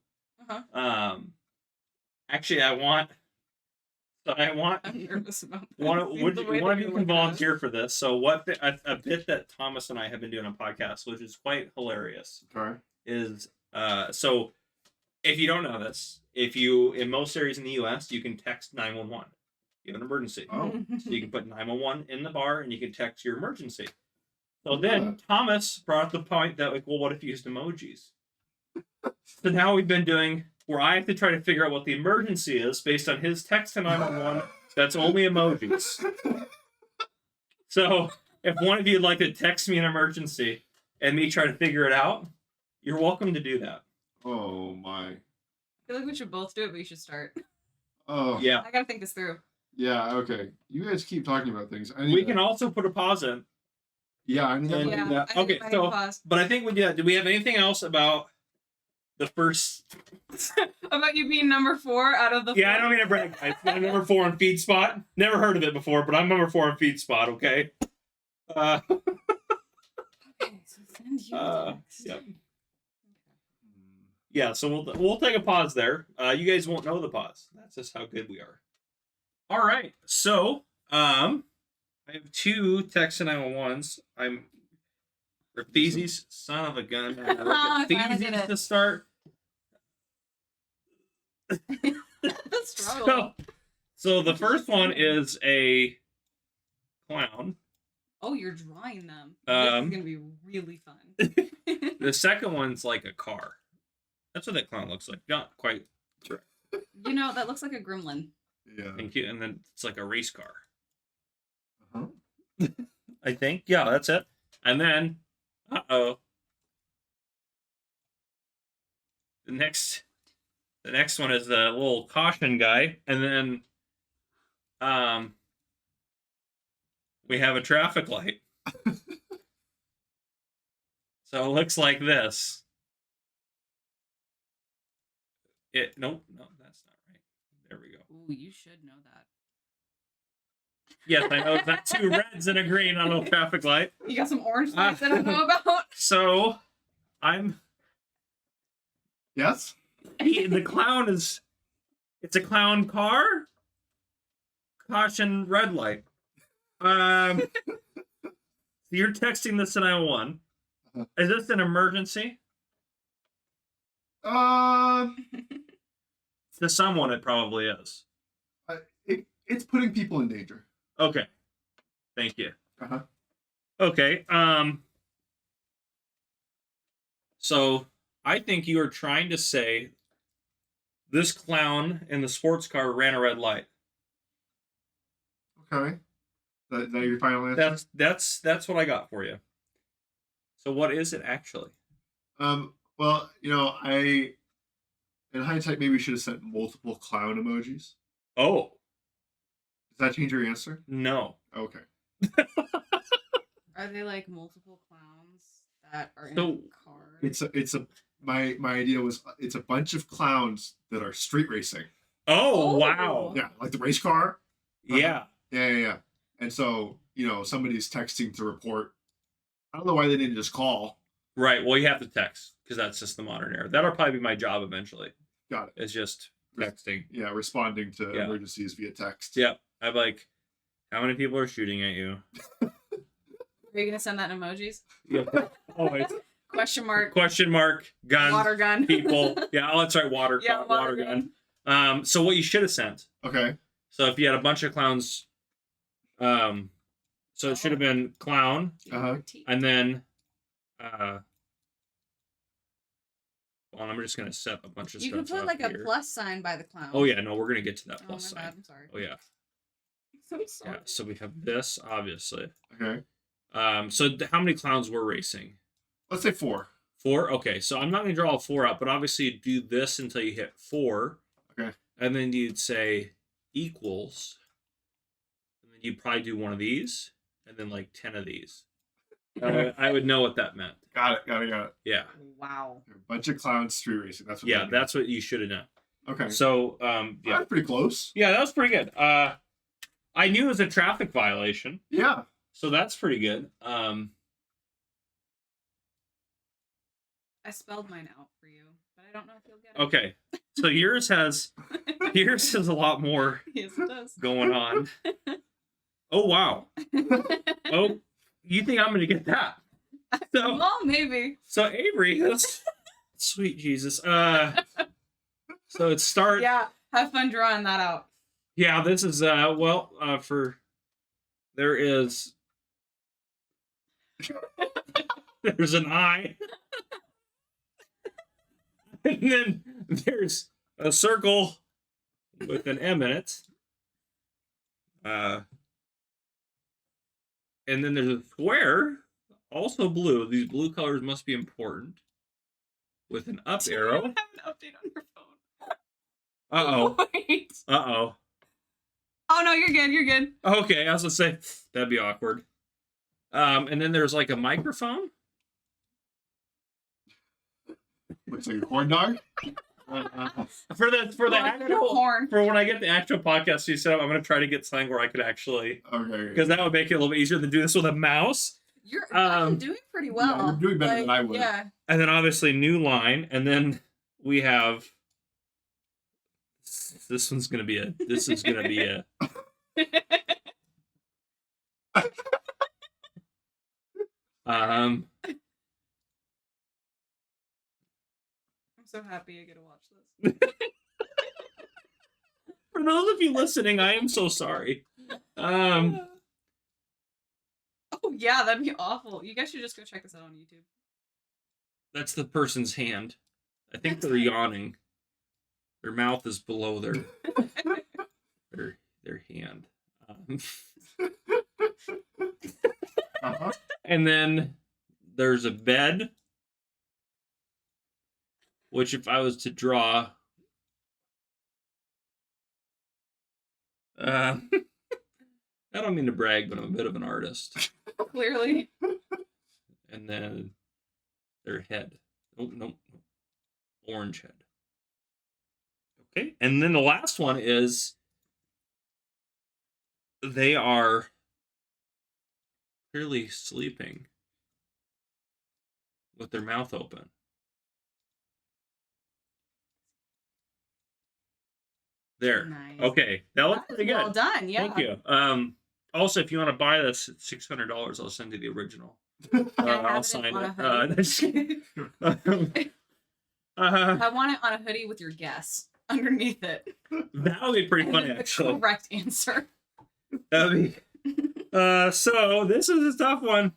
Uh-huh. Actually, I want. I'm nervous about that. One The way of that you you're can looking at volunteer for this. So what a bit that Thomas and I have been doing on podcasts, which is quite hilarious, Okay. is so if you don't know this, if you in most areas in the U.S. you can text 911. You have an emergency. Oh. So you can put 911 in the bar and you can text your emergency. So Yeah. then Thomas brought up the point that like, well, what if you used emojis? So now we've been doing where I have to try to figure out what the emergency is based on his text to 911 that's only emojis. So if one of you would like to text me an emergency and me try to figure it out, you're welcome to do that. Oh my. I feel like we should both do it, but you should start. Oh. Yeah. I gotta think this through. Yeah, okay. You guys keep talking about things. I need We to- can also put a pause in. Yeah, I need And- to- Yeah. yeah, I think okay, I need so- to pause. But I think we do we have anything else about the first About you being number 4 out of the. Yeah, I 4? don't mean to brag, guys. I'm number 4 on Feed Spot. Never heard of it before, but I'm number 4 on Feed Spot, okay? Okay, so send you the text. Yep. Yeah, so we'll take a pause there. You guys won't know the pause. That's just how good we are. All right, so I have 2 text 911s. I'm Rafizi's son of a gun. I finally did Rafizi's it. to start. The struggle. So the first one is a clown. Oh, you're drawing them. This is gonna be really fun. The second one's like a car. That's what that clown looks like. Not quite. You know, that looks like a gremlin. Yeah. Thank you. And then it's like a race car. Uh-huh. I think. Yeah, that's it. And then, the next one is the little caution guy, and then, we have a traffic light. So it looks like this. Nope, no, that's not right. There we go. Ooh, you should know that. Yes, I know it's not 2 reds and a green on a traffic light. You got some orange lights I don't know about. So Yes. the clown it's a clown car. Caution, red light. You're texting this to 911. Is this an emergency? Uh, To someone, it probably is. it's putting people in danger. Okay. Thank you. Uh-huh. Okay. So I think you are trying to say this clown in the sports car ran a red light. Okay. That your final answer? That's what I got for you. So what is it actually? Well, in hindsight, maybe we should have sent multiple clown emojis. Oh, Does that change your answer? no. Okay. Are they like multiple clowns that are in So, a car? It's a my idea was it's a bunch of clowns that are street racing. Oh, Oh. wow. Yeah, like the race car. Yeah. Yeah. And so, somebody's texting to report. I don't know why they didn't just call. Right. Well, you have to text because that's just the modern era. That'll probably be my job eventually. Got it. It's just texting. Yeah, responding to Yeah. emergencies via text. Yep. I'm like, how many people are shooting at you? Are you gonna send that in emojis? Yep. Always. Question mark. Question mark. Gun. Water gun. People. Yeah. Oh, that's right. Water. Yeah, water gun. So what you should have sent. Okay. So if you had a bunch of clowns, so it should have been clown, Uh-huh. and then, well, I'm just gonna set a bunch of You stuff could put up like a here. plus sign by the clown. Oh yeah, no, we're gonna get to that Oh my plus bad. sign. I'm sorry. Oh yeah, I'm sorry. yeah. So we have this, obviously. Okay. So how many clowns were racing? Let's say 4. 4. Okay, so I'm not gonna draw all 4 out, but obviously you do this until you hit 4. Okay. And then you'd say equals, and then you'd probably do one of these, and then like 10 of these. I would know what that meant. Got it. Yeah. Wow. A bunch of clowns street racing. That's what Yeah, that means. that's what you should have known. Okay. So, yeah. That's pretty close. Yeah, that was pretty good. I knew it was a traffic violation, Yeah. so that's pretty good. I spelled mine out for you, but I don't know if you'll get it. Okay. So yours has a lot more Yes, it does. going on. Oh wow. Oh, you think I'm gonna get that? So Well, maybe. Avery, that's sweet Jesus. So it starts. Yeah. Have fun drawing that out. Yeah, this is for there is there's an I. And then there's a circle with an M in it. And then there's a square, also blue. These blue colors must be important. With an up Do you arrow. have an update on your phone? Uh-oh. Wait. Uh-oh. Oh no, you're good. You're good. Okay, I was gonna say that'd be awkward. And then there's like a microphone. Looks like a corn dog. For the actual horn. for when I get the actual podcast you set up, I'm gonna try to get something where I could actually Okay. because that would make it a little bit easier than do this with a mouse. You're actually doing pretty well. you're doing better than I would. Yeah. And then obviously new line, and then we have this is gonna be a I'm so happy I get to watch this. for those of you listening, I am so sorry. Oh yeah, that'd be awful. You guys should just go check this out on YouTube. That's the person's hand. I think That's they're fine. yawning. Their mouth is below their hand. Uh-huh. And then there's a bed, which if I was to draw, I don't mean to brag, but I'm a bit of an artist. Clearly. And then their head. Oh, no. Orange head. Okay. And then the last one is they are clearly sleeping with their mouth open. There. Nice. Okay. That looks pretty good. Well done. Yeah. Thank you. Also, if you want to buy this at $600, I'll send you the original. Can I have I'll it sign on a it. hoodie? Just kidding. I want it on a hoodie with your guess underneath it. That would be pretty And funny, then the actually. correct answer. That'd be. So this is a tough one.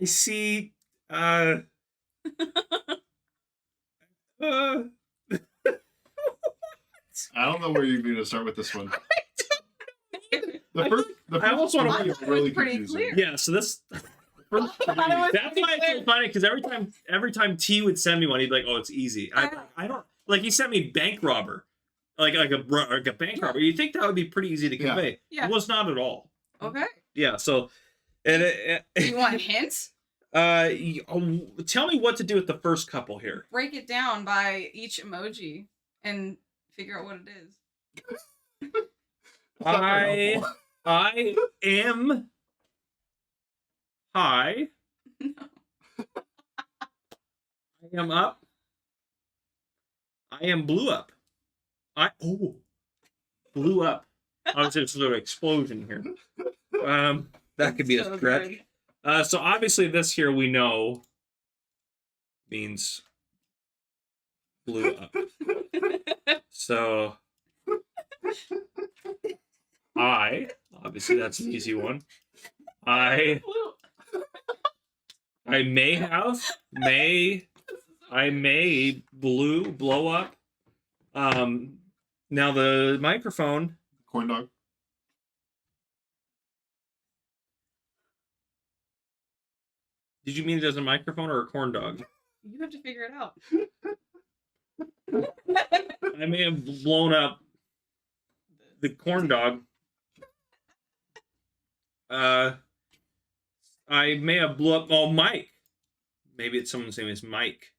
I see. Uh. I don't know where you're going to start with this one. The I almost want to. I is thought it was really pretty confusing. clear. Yeah. So this. I thought it was That's pretty why it's so clear. funny because every time T would send me one, he'd be like, "Oh, it's easy." I don't like. He sent me bank robber, like a bank robber. You think that would be pretty easy to Yeah. convey? Yeah. It was not at all. Okay. Yeah. So, and Do you want hints? tell me what to do with the first couple here. Break it down by each emoji and figure out what it is. It's not very helpful. I am high. I am up. I am blew up. Blew up. Obviously, it's a little explosion here. That could be a So stretch. So obviously, this here we know means blew up. So obviously that's an easy one. I may blow up. Now the microphone. Corn dog. Did you mean it as a microphone or a corn dog? You have to figure it out. I may have blown up the corn dog. I may have blew up. Oh, Mike. Maybe it's someone's name is Mike.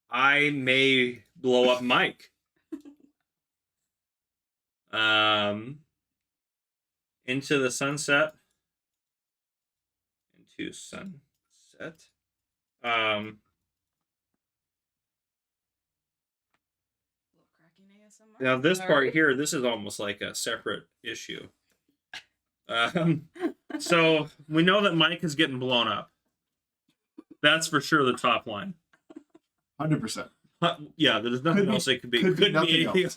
I may blow up Mike. Into the sunset. Into sunset. Now this part here, this is almost like a separate issue. So we know that Mike is getting blown up. That's for sure the top line. 100%. Yeah, there's nothing else it could be. Could be Could nothing be anything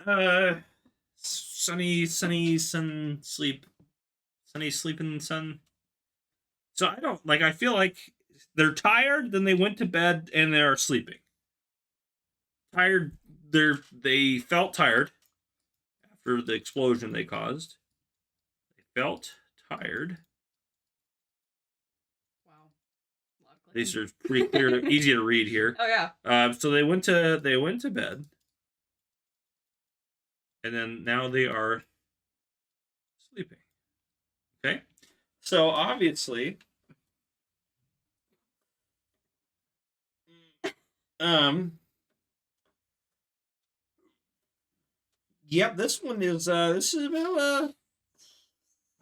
else. Sunny sun sleep. Sunny sleeping sun. So I don't like. I feel like they're tired. Then they went to bed and they are sleeping. Tired. They felt tired after the explosion they caused. They felt tired. Wow. A lot of These clicking. are pretty clear, easy to read here. Oh yeah. So they went to bed, and then now they are sleeping. Okay, so obviously, yep, this one is this is about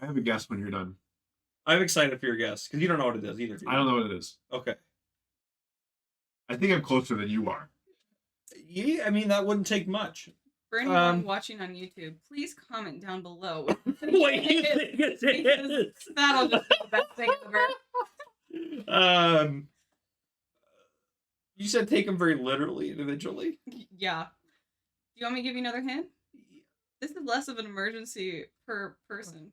I have a guess when you're done. I'm excited for your guess because you don't know what it is either. I don't know what it is. Okay. I think I'm closer than you are. Yeah, I mean that wouldn't take much. For anyone watching on YouTube, please comment down below. What do you think it is? That'll just be the best thing ever. You said take them very literally, individually. Yeah. Do you want me to give you another hint? This is less of an emergency per person.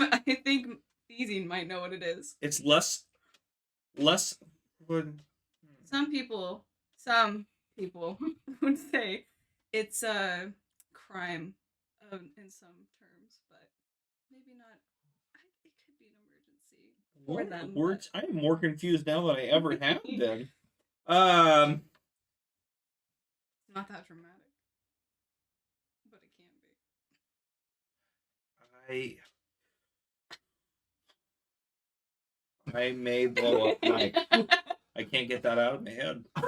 I think Theezine might know what it is. It's less. Would Some people would say it's a crime in some terms, but maybe not. It could be an emergency for them. words? I am more confused now than I ever have been. It's not that dramatic, but it can I may blow up Mike. I can't get that out of my head. I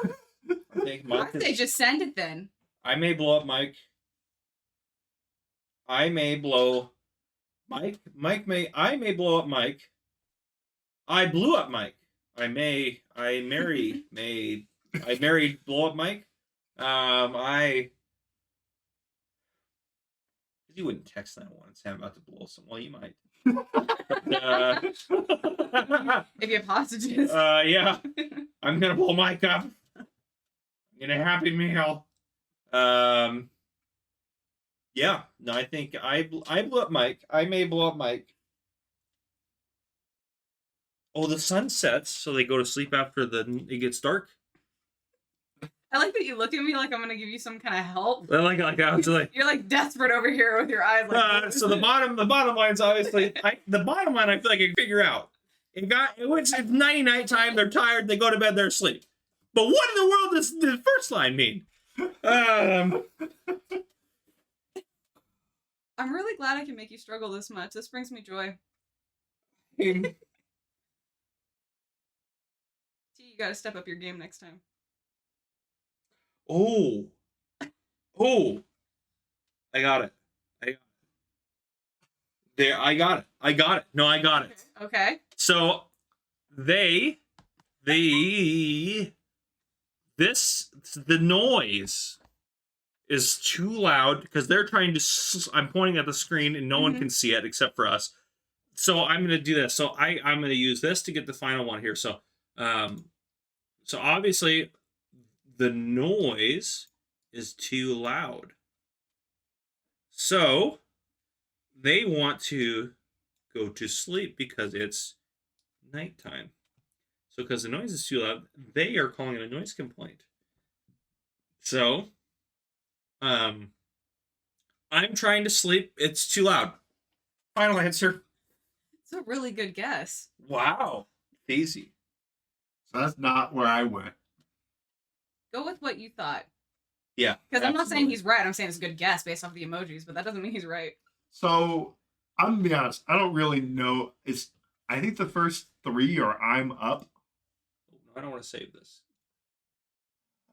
think Mike I say just send it then. I may blow up Mike. I may blow Mike. I may blow up Mike. I blew up Mike. I married blow up Mike. You wouldn't text that one and say I'm about to blow some. Well, you might. If you have hostages. Yeah. I'm gonna blow Mike up in a Happy Meal. Yeah. No, I think I blew up Mike. I may blow up Mike. Oh, the sun sets, so they go to sleep after it gets dark. I like that you look at me like I'm gonna give you some kind of help. I like I was like. You're like desperate over here with your eyes. Like, So the bottom line's obviously the bottom line. I feel like I can figure out. It's nighty night time. They're tired. They go to bed. They're asleep. But what in the world does the first line mean? I'm really glad I can make you struggle this much. This brings me joy. T, you gotta step up your game next time. Oh, I got it. I got it. No, I got it. Okay. So the noise is too loud because they're trying to. I'm pointing at the screen and no one can see it except for us. So I'm gonna do this. So I'm gonna use this to get the final one here. So obviously the noise is too loud. So they want to go to sleep because it's nighttime. So because the noise is too loud, they are calling it a noise complaint. So I'm trying to sleep. It's too loud. Final answer. It's a really good guess. Wow. Easy. So that's not where I went. Go with what you thought. Yeah. Because I'm not saying he's right. I'm saying it's a good guess based off the emojis, but that doesn't mean he's right. So I'm gonna be honest. I don't really know. I think the first three are I'm up. I don't want to save this.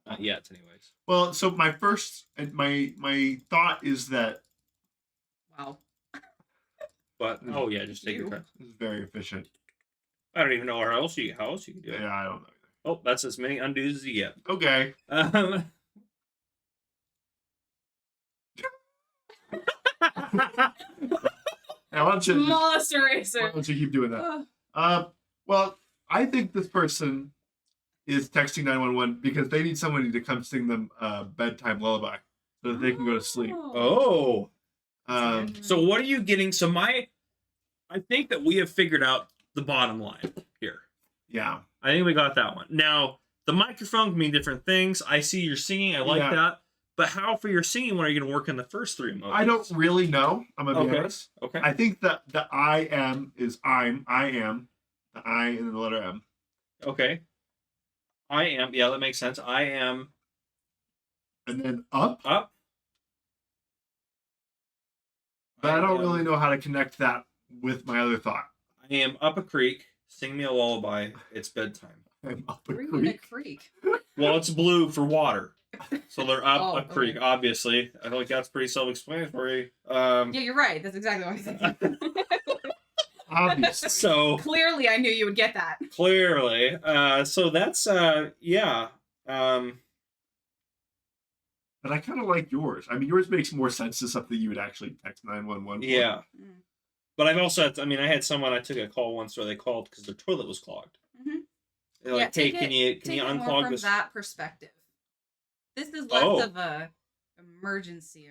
Not yet, anyways. Well, so my thought is that. Wow. But yeah, just take your time. This is very efficient. I don't even know how else you can do it. Yeah, I don't know. Oh, that's as many undos as you get. Okay. Now, why Monster Racer. Why don't you keep doing that? Well, I think this person is texting 911 because they need somebody to come sing them a bedtime lullaby so that they can go to sleep. Oh. Mm-hmm. So what are you getting? So I think that we have figured out the bottom line here. Yeah. I think we got that one. Now, the microphone can mean different things. I see you're singing. I like that. But how for your singing, what are you going to work in the first three emojis? I don't really know. I'm going to be honest. Okay. I think that the I am is I am. The I and the letter M. Okay. I am. Yeah, that makes sense. I am. And then up. Up. But I don't really know how to connect that with my other thought. I am up a creek. Sing me a lullaby. It's bedtime. I'm up a Where are you creek. in a creek? Well, it's blue for water. So they're up a creek, okay. Obviously. I feel like that's pretty self-explanatory. Yeah, you're right. That's exactly what I said. Obviously. So clearly, I knew you would get that. Clearly. So that's yeah. But I kind of like yours. I mean, yours makes more sense to something you would actually text 911 for. Yeah. But I've also had, I had someone, I took a call once where they called because their toilet was clogged. Mm-hmm. They're like, hey, can you unclog more from this? that perspective. This is less of a emergency.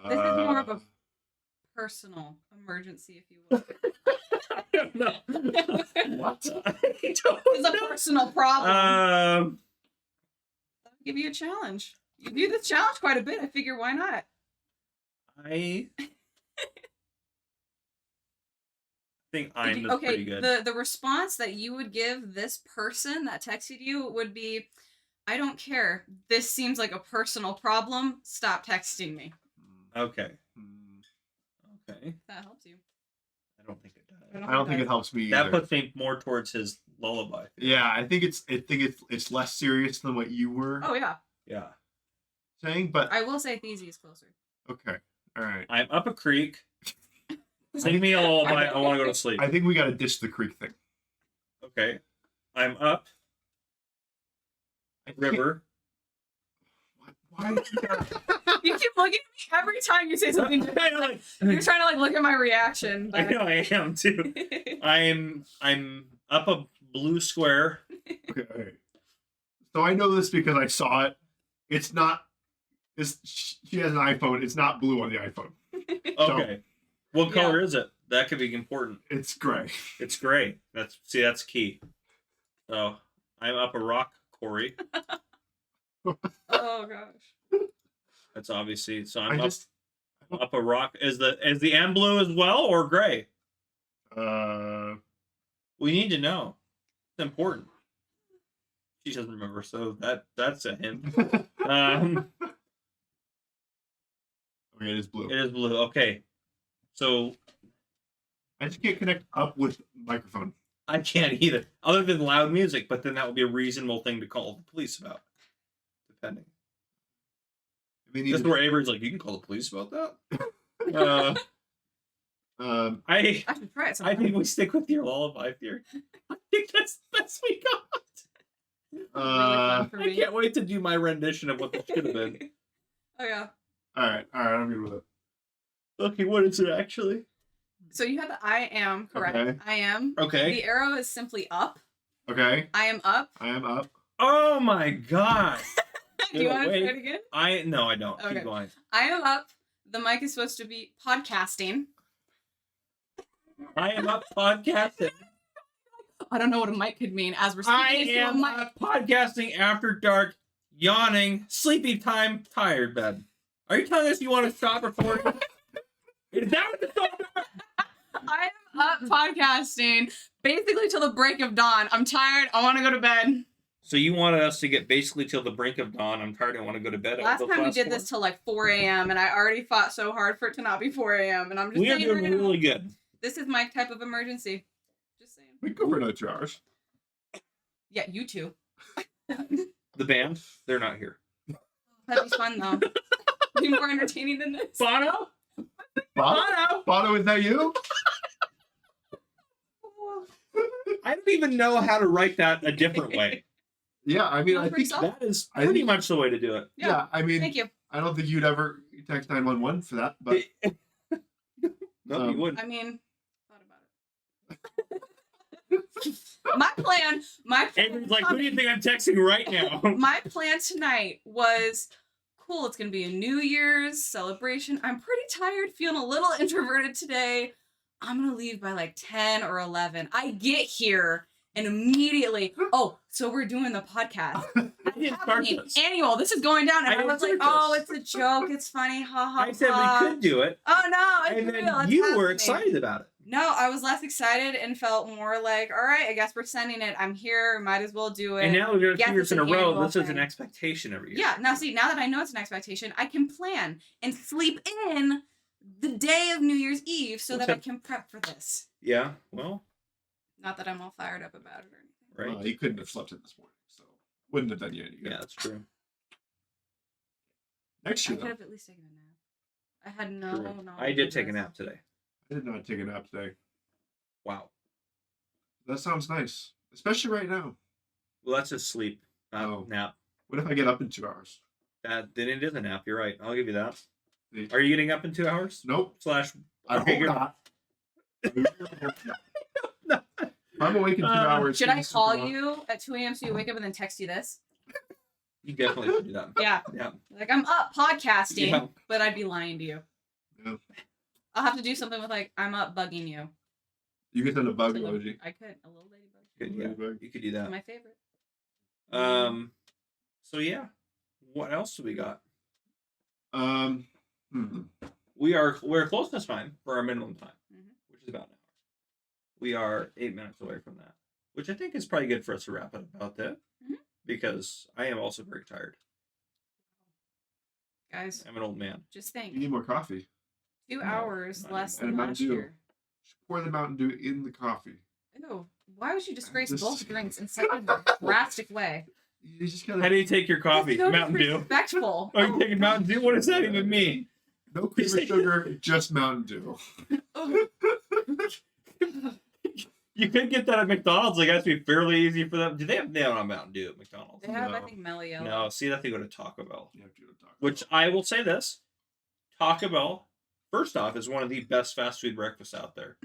This is more of a personal emergency, if you will. I don't know. What? It's a personal problem. I'll give you a challenge. You do this challenge quite a bit. I figure why not? I think I'm pretty good. The response that you would give this person that texted you would be, I don't care. This seems like a personal problem. Stop texting me. Okay. Okay. That helps you. I don't think it does. I don't think it helps me That either. puts me more towards his lullaby. Yeah, I think it's less serious than what you were Oh yeah. Yeah. saying, but I will say Theezy is closer. okay. All right. I'm up a creek. Sing me a lullaby. I want to go to sleep. I think we got to ditch the creek thing. Okay. I'm up river. Why? You keep looking at me every time you say something different. Like, you're trying to like look at my reaction. I But... know I am too. I'm up a blue square. Okay, all right. So I know this because I saw it. It's not. She has an iPhone. It's not blue on the iPhone. Okay. What color is it? That could be important. It's gray. It's gray. That's key. So I'm up a rock quarry. Oh gosh. That's obviously so. I just. Up a rock. Is the M blue as well or gray? We need to know. It's important. She doesn't remember, so that's a hint. Okay, it is blue. It is blue. Okay. So I just can't connect up with microphone. I can't either, other than loud music. But then that would be a reasonable thing to call the police about, depending. This is where Avery's like, you can call the police about that. I should try it I think we stick with your lullaby theory. I think that's the best we got. Really fun for I me. can't wait to do my rendition of what this should have been. Oh yeah. all right, I'm good with it. Okay, what is it actually? So you have the I am, correct? Okay. I am. Okay. The arrow is simply up. Okay, I am up. I am up. Oh my god. Do you want to Wait. try it again? No, I don't. Okay. Keep going. I am up. The mic is supposed to be podcasting. I am up podcasting. I don't know what a mic could mean as we're I speaking into a am mic. up podcasting after dark, yawning, sleepy time, tired bed. Are you telling us you want to stop recording? Is that what the song is? I am up podcasting basically till the break of dawn. I'm tired. I want to go to bed. So you wanted us to get basically till the brink of dawn. I'm tired. I want to go to bed. Last time we did this till like 4 a.m. and I already fought so hard for it to not be 4 a.m. and I'm just We are saying doing right now, really good. this is my type of emergency. Just saying. We can go for another 2 hours. Yeah, you two. The band, they're not here. That'd be fun though. Be more entertaining than this. Bono? Bono, is that you? I don't even know how to write that a different way. Yeah, I mean, Go I for think. yourself. That is pretty much the way to do it. Yeah, I mean, Thank you. I don't think you'd ever text 911 for that, but No, you wouldn't. I mean, thought about it. my plan. Avery's like, who do you think I'm texting right now? My plan tonight was cool. It's gonna be a New Year's celebration. I'm pretty tired, feeling a little introverted today. I'm gonna leave by like 10 or 11. I get here and immediately, oh, so we're doing the podcast. I didn't start this. Annual. This is going down, and I I was like, didn't start oh, this. it's a joke. It's funny. Ha ha. I said ha. we could do it, Oh no, it's and real. then It's you were happening. excited about it. No, I was less excited and felt more like, all right, I guess we're sending it. I'm here. Might as well do it. And now we're going to Yes, 2 years it's in a an row. annual This is an thing. expectation every year. Yeah, now see, now that I know it's an expectation, I can plan and sleep in the day of New Year's Eve so that I can prep for this. Yeah. Well, Not that I'm all fired up about it or anything. right. well, you couldn't have slept in this morning, so wouldn't have done you any good. Yeah, that's true. Next I year, could though, have at least taken a nap. I had no True. knowledge I did of take a this. nap today. I did not take a nap today. Wow. That sounds nice, especially right now. Well, that's just sleep, not Oh. nap. What if I get up in 2 hours? Then it is a nap. You're right. I'll give you that. See? Are you getting up in 2 hours? Nope. Slash. I Okay, hope you're- not. No. I'm awake in 2 hours. Should I It's call super- you at 2 a.m. so you wake up and then text you this? You definitely should do that. Yeah. Yeah. Like, I'm up podcasting, Yeah. but I'd be lying to you. Yeah. I'll have to do something with, like, I'm up bugging you. You get send a bug To the- emoji. I could. A little ladybug. Good, yeah. Ladybug. You could do that. My favorite. So yeah. What else do we got? Hmm. We're close to time for our minimum time, Mhm. which is about an hour. We are 8 minutes away from that, which I think is probably good for us to wrap it about that, Mhm. because I am also very tired. Guys, I'm an old man. just You think. need more coffee. 2 No, hours not less even. than And Mountain last Dew. year. Pour the Mountain Dew in the coffee. Ew. Why would you disgrace Just- both drinks in such a drastic way? You just How gotta do you take your coffee? That's so Mountain Dew. disrespectful. Are you taking Mountain Dew? What does that even mean? no cream or sugar, just Mountain Dew. Oh. You could get that at McDonald's. Like, that's be fairly easy for them. Do they have on Mountain Dew at McDonald's? They have, I No. think, Mellow Yellow. No, see, that they go to Taco Bell. You have to go to Taco Which Bell. I will say this: Taco Bell, first off, is one of the best fast food breakfasts out there.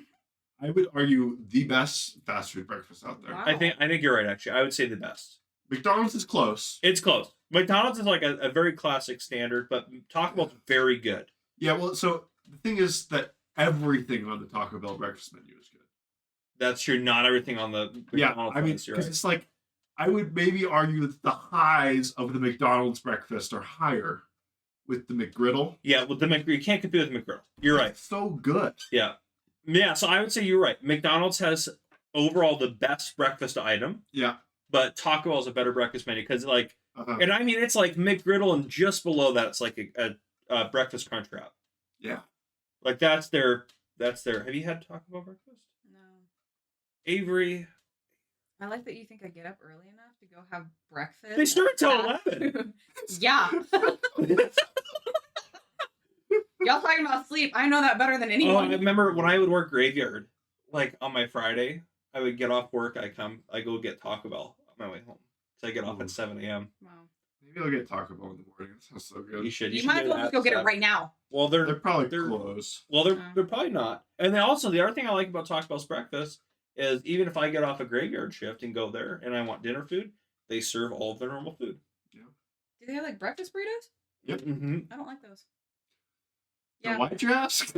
I would argue the best fast food breakfast out there. Wow. I think you're right. Actually, I would say the best. McDonald's is close. It's close. McDonald's is like a very classic standard, but Taco Bell's very good. Yeah, well, so the thing is that everything on the Taco Bell breakfast menu is good. That's true. Not everything on the Yeah, McDonald's I mean, list, you're because right. it's like, I would maybe argue that the highs of the McDonald's breakfast are higher with the McGriddle. Yeah, with the you can't compete with McGriddle. You're right. It's so good. Yeah. Yeah, so I would say you're right. McDonald's has overall the best breakfast item, Yeah. but Taco Bell is a better breakfast menu because, like, Uh-huh. and I mean, it's like McGriddle, and just below that, it's like a breakfast crunch wrap. Yeah. Like that's their. Have you had Taco Bell breakfast? No. Avery, I like that you think I get up early enough to go have breakfast. they start till Fast 11. food. Yeah. Y'all talking about sleep. I know that better than Oh, I anyone. remember when I would work graveyard, like on my Friday, I would get off work. I go get Taco Bell on my way home. So I get off Ooh. at 7 a.m. Wow. Maybe I'll get Taco Bell in the morning. That sounds so good. You should. You might as well just go get it right now. Well, They're probably they're- close. Well, Uh. they're probably not. And then also the other thing I like about Taco Bell's breakfast is even if I get off a graveyard shift and go there and I want dinner food, they serve all of their normal food. Do they have like breakfast burritos? Mm-hmm. I don't like those. Now, Yeah, why'd you ask?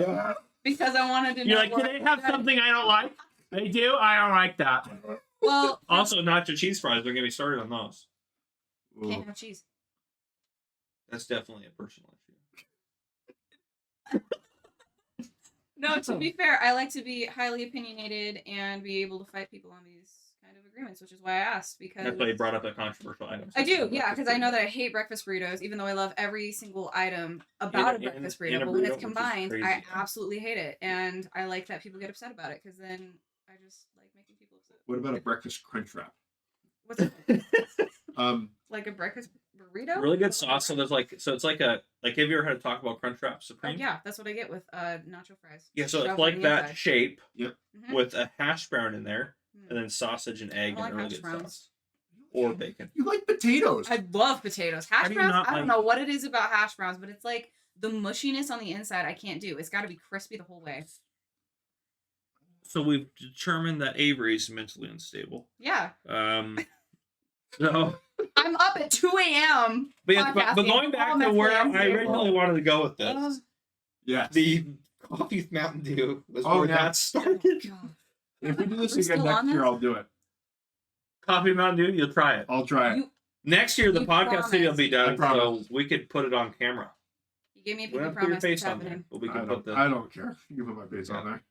because I wanted to know. You're like, do what- they have something I don't like? They do. I don't like that. Well, Also, nacho cheese fries. Don't get me started on those. Ooh. can't have cheese. That's definitely a personal issue. No, to be fair, I like to be highly opinionated and be able to fight people on these kind of agreements, which is why I asked, because That's why you brought up a controversial item. I do, yeah, because I know that I hate breakfast burritos, even though I love every single item about a In a- breakfast in burrito. a But when burrito, it's which is combined, crazy, I yeah. absolutely hate it, and I like that people get upset about it, because then I just like making people upset. What about a breakfast crunch wrap? What's it, Like a breakfast burrito? Really good Is that what sauce. So it there's it's like a have you ever had a Taco Bell Crunch Wrap is? Supreme? Yeah, that's what I get with nacho fries. Yeah, so Shoved it's on like the that inside. shape Mhm. with a hash brown in there, Mm. and then sausage and egg like and really hash good browns. sauce. Or bacon. You like potatoes? I love potatoes. How Hash do you browns, not I don't like- know what it is about hash browns, but it's like the mushiness on the inside I can't do. It's got to be crispy the whole way. So we've determined that Avery's mentally unstable. Yeah. So, I'm up at 2 a.m. but podcasting, going back all to mentally where I unstable. originally wanted to go with this, Ugh. Yes. the coffee with Mountain Dew was Oh, where yeah. that started. God. If we do this We're again still next on year, this? I'll do it. Coffee with Mountain Dew, you'll try it. I'll try it. You, Next year, the You podcast studio will be I done, so promise. we could put it on camera. you gave me a We pinky don't have to put your promise. It's face on there, happening. but we I can put don't, the. I don't care. You can put my face on there.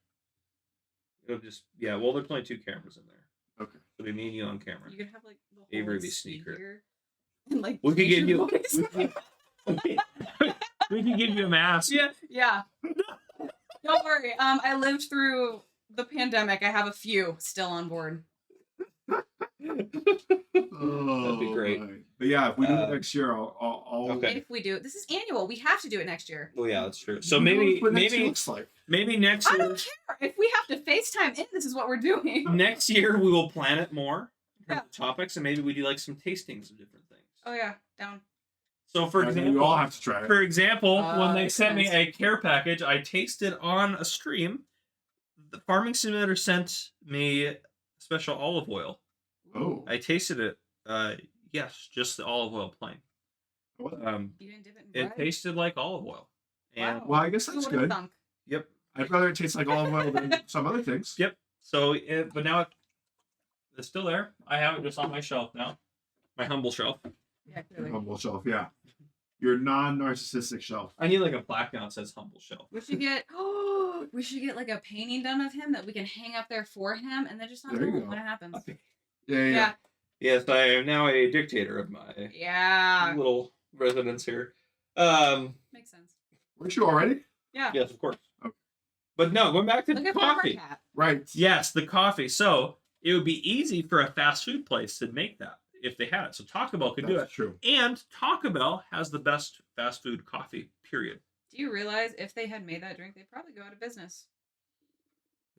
It'll just well, there's only 2 cameras in there. Okay. It'll be me and you on camera. You could have like the whole Avery be sneaker. speaker and like We could give you. voice. We can give you a mask. Yeah. Don't worry. I lived through the pandemic. I have a few still on board. Oh, be great. my. But yeah, if we do it Uh, next year, I'll Okay. If we do it, this is annual. We have to do it next year. Well, yeah, that's true. So Who knows maybe what next year looks like. next I year don't care if we have to FaceTime in. This is what we're doing. next year we will plan it more in terms Yeah. of topics, and maybe we do like some tastings of different things. Oh yeah, down. So for And example, we all have to try it. For example, when they makes sent me sense. a care package, I tasted on a stream. The Farming Simulator sent me special olive oil. Oh, I tasted it. Yes, just the olive oil plain. What? You didn't dip it in It bread? tasted like olive oil. And Wow. well, I guess Who that's would've good. thunk? yep, I'd rather it tastes like olive oil than some other things. yep. So, but now it's still there. I have it just on my shelf now, my humble shelf. Yeah, clearly. Humble shelf, yeah. Your non-narcissistic shelf. I need like a plaque now that says humble shelf. We should get we should get like a painting done of him that we can hang up there for him, and then just not There tell you him go. when it happens. Yeah. Yeah, Yes, I am now a dictator of my yeah, little residence here. makes sense. Weren't you already? Yeah. Yes, of course. Okay. But no, going back to Look the at coffee. Cat. Right. Yes, the coffee. So it would be easy for a fast food place to make that if they had it. So Taco Bell could do That's it. true. And Taco Bell has the best fast food coffee, period. Do you realize if they had made that drink, they'd probably go out of business?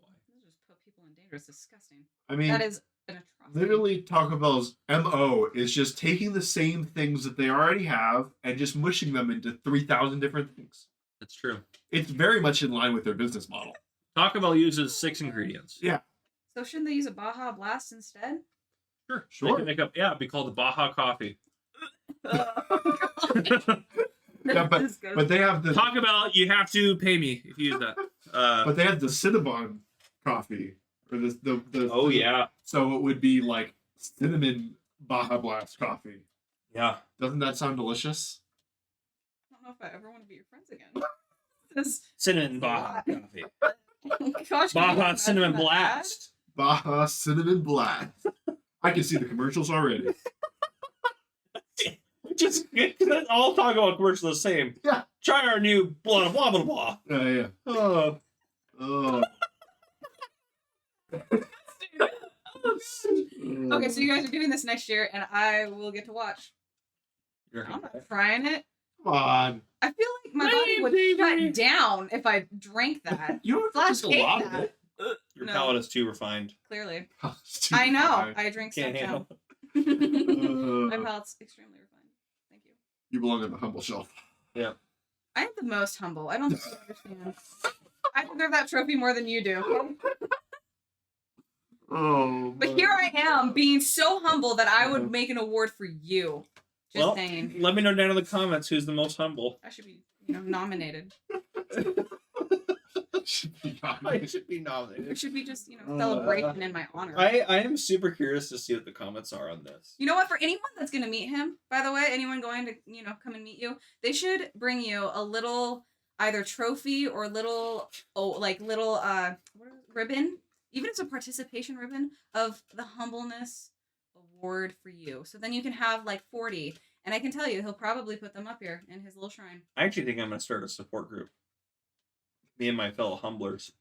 Why? They'll just put people in danger. It's disgusting. I mean, That is an atrocity. literally Taco Bell's MO is just taking the same things that they already have and just mushing them into 3,000 different things. That's true. It's very much in line with their business model. Taco Bell uses 6 ingredients. Yeah. So shouldn't they use a Baja Blast instead? They Sure. can make up, it'd be called the Baja Coffee. Yeah, but they have the Taco Bell, you have to pay me if you use that. but they have the Cinnabon coffee or the Oh, yeah. So it would be like cinnamon Baja Blast coffee. Yeah. Doesn't that sound delicious? I don't know if I ever want to be your friends again. This Cinnamon Baja Coffee. gosh, Baja Cinnamon Blast. Baja Cinnamon Blast. I can see the commercials already. Just all Taco Bell commercials are the same. Yeah. Try our new blah blah blah blah. Yeah. Oh. Okay, so you guys are doing this next year, and I will get to watch. I'm not trying it. Come on. I feel like my body would shut down if I drank that. You don't have to Slash drink a lot hate of that. it. Your No. palate is too refined. Clearly, It's too I know. high. I drink stuff Can't handle. down. My Uh, palate's extremely refined. Thank you. you belong on the humble shelf. I am the most humble. I don't think you understand. I deserve that trophy more than you do. Oh. But here I am, being so humble that I would make an award for you. Just Well, saying. let me know down in the comments who's the most humble. I should be, nominated. I should be There nominated. should be just, celebration in my honor. I am super curious to see what the comments are on this. You know what? For anyone that's gonna meet him, by the way, anyone going to, come and meet you, they should bring you a little either trophy or little ribbon, even if it's a participation ribbon of the humbleness award for you. So then you can have like 40. And I can tell you, he'll probably put them up here in his little shrine. I actually think I'm gonna start a support group. Me and my fellow humblers.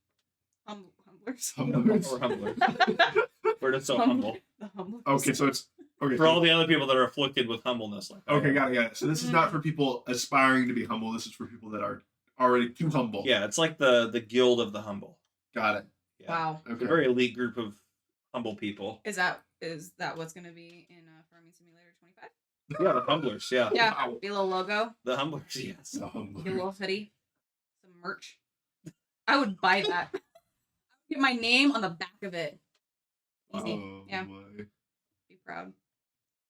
Humblers. Humblers. Or humblers. We're just so Humble- humble. The humblers. Okay, so it's okay. For all the other people that are afflicted with humbleness. Like I Okay, am. got it. So this is not for people aspiring to be humble. This is for people that are already too humble. Yeah, it's like the guild of the humble. Got it. Yeah. Wow. It's Okay. a very elite group of humble people. Is that what's gonna be in Farming Simulator 25? Yeah, the humblers. Yeah. Yeah. Wow. Be a little logo. The humblers. Yes. The Get a humble. little hoodie, some merch. I would buy that. I would get my name on the back of it. Easy. Oh, Yeah. my. Be proud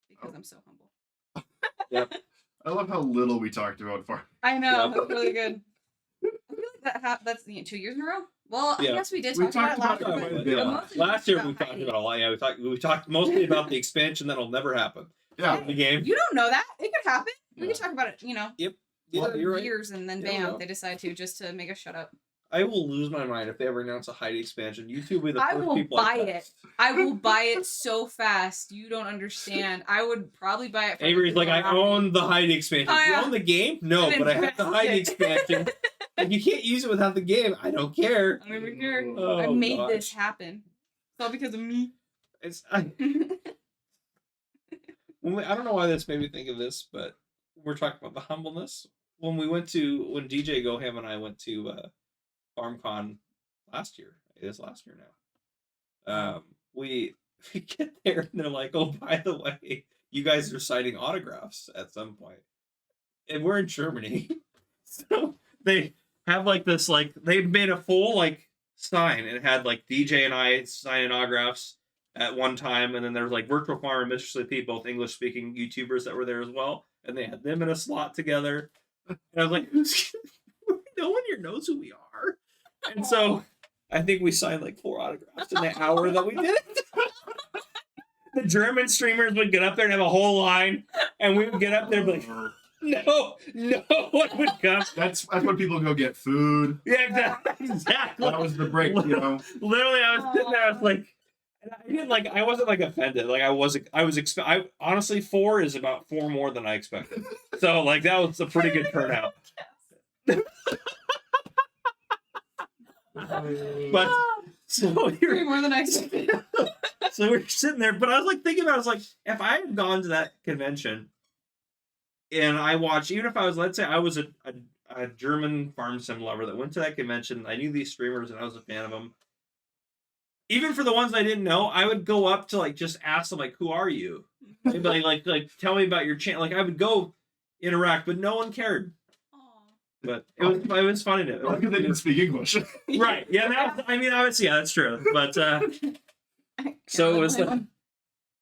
because I'm so humble. I love how little we talked about farm. I know. Yeah. That's really good. I feel like that's 2 years in a row. Well, I Yeah. guess we did We talk about it talked last about it year. quite a but bit. mostly Last year we about talked Heidi. about a lot. Yeah, we talked mostly about the expansion that'll never happen. Yeah. The game. You don't know that. It could happen. We Yeah. could talk about it, Yeah, for you're right. years, and then Yeah, we bam, will. they decide to just to make us shut up. I will lose my mind if they ever announce a Heidi expansion. YouTube will be the I first will people buy I it. I will buy it so fast. You don't understand. I would probably buy it. For Avery's like, I $50. own the Heidi expansion. Oh, Do you yeah. own the game? No, I'm but I have the Heidi invested. expansion. And you can't use it without the game. I don't care. I don't even care. Oh, I made gosh. this happen. It's all because of me. I don't know why this made me think of this, but we're talking about the humbleness. When DJ Goham and I went to FarmCon last year, it is last year now. We get there and they're like, "Oh, by the way, you guys are signing autographs at some point," and we're in Germany, so they have like this they made a full sign and it had like DJ and I signing autographs at one time, and then there's like Virtual Farmer and Mr. Sleepy, both English speaking YouTubers that were there as well, and they had them in a slot together. And I was like, no one here knows who we are. And so I think we signed like 4 autographs in the hour that we did it. The German streamers would get up there and have a whole line, and we would get up there and be like, no one would come. That's when people go get food. Yeah, exactly. That was the break, Literally, I was sitting there, I was like, and I wasn't offended. Honestly, 4 is about 4 more than I expected. So that was a pretty good turnout. But so Way more than I expected. so we're sitting there, but I was like thinking about it, I was like, if I had gone to that convention and I watched, even if I was, let's say I was a German farm sim lover that went to that convention, I knew these streamers and I was a fan of them. Even for the ones I didn't know, I would go up to like just ask them like, "Who are you?" They'd be like, tell me about your channel. Like I would go interact, but no one cared. But it was funny to. Because they didn't speak English. Right. Yeah. I mean, obviously, yeah, that's true. But so it was like,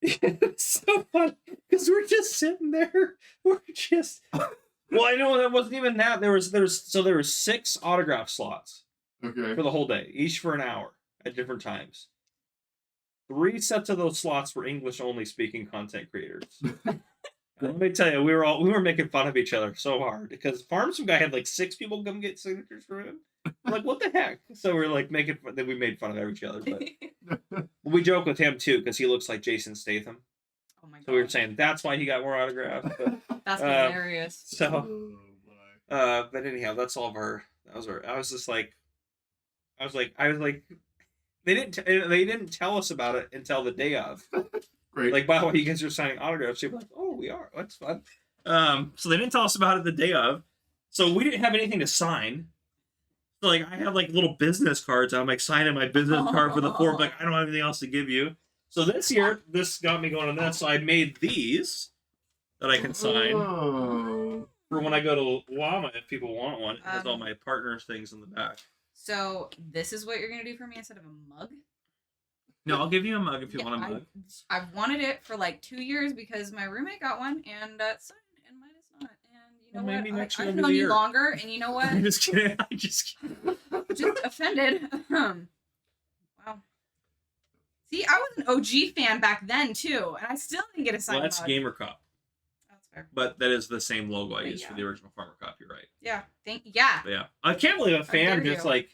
it's so funny because we're just sitting there. We're just. Well, I know that wasn't even that. There was 6 autograph slots Okay. for the whole day, each for an hour at different times. 3 sets of those slots were English only speaking content creators. Let me tell you, we were making fun of each other so hard because Farmsim guy had like 6 people come get signatures for him. Like, what the heck? So we're like making fun. Then we made fun of each other, but we joke with him too because he looks like Jason Statham. Oh my god. So we were saying that's why he got more autographs. But, That's hilarious. so, Oh, my. but anyhow, that's all of our. That was our. I was like, they didn't tell us about it until the day of. Great. Like, by the way, you guys are signing autographs. You're like, oh, we are. That's fun. So they didn't tell us about it the day of. So we didn't have anything to sign. So like, I have like little business cards. I'm like signing my business card for the 4. Like, I don't have anything else to give you. So this year, this got me going on this. So I made these that I can sign Oh. for when I go to Llama if people want one. It has all my partners things in the back. So this is what you're gonna do for me instead of a mug? No, I'll give you a mug if you Yeah, want a mug. I've wanted it for like 2 years because my roommate got one and it's signed and mine is not. And you know Well, maybe what? next year I've will be known the you year. longer, and you know what? I'm just kidding. I just kidding. Just offended. Wow. See, I was an OG fan back then too, and I still didn't get a signed Well, that's mug. Gamer Cup. That's fair. But that is the same logo I But used for yeah. the original Farmer Cup. You're right. Yeah. But yeah, I can't believe a fan dare just you. like.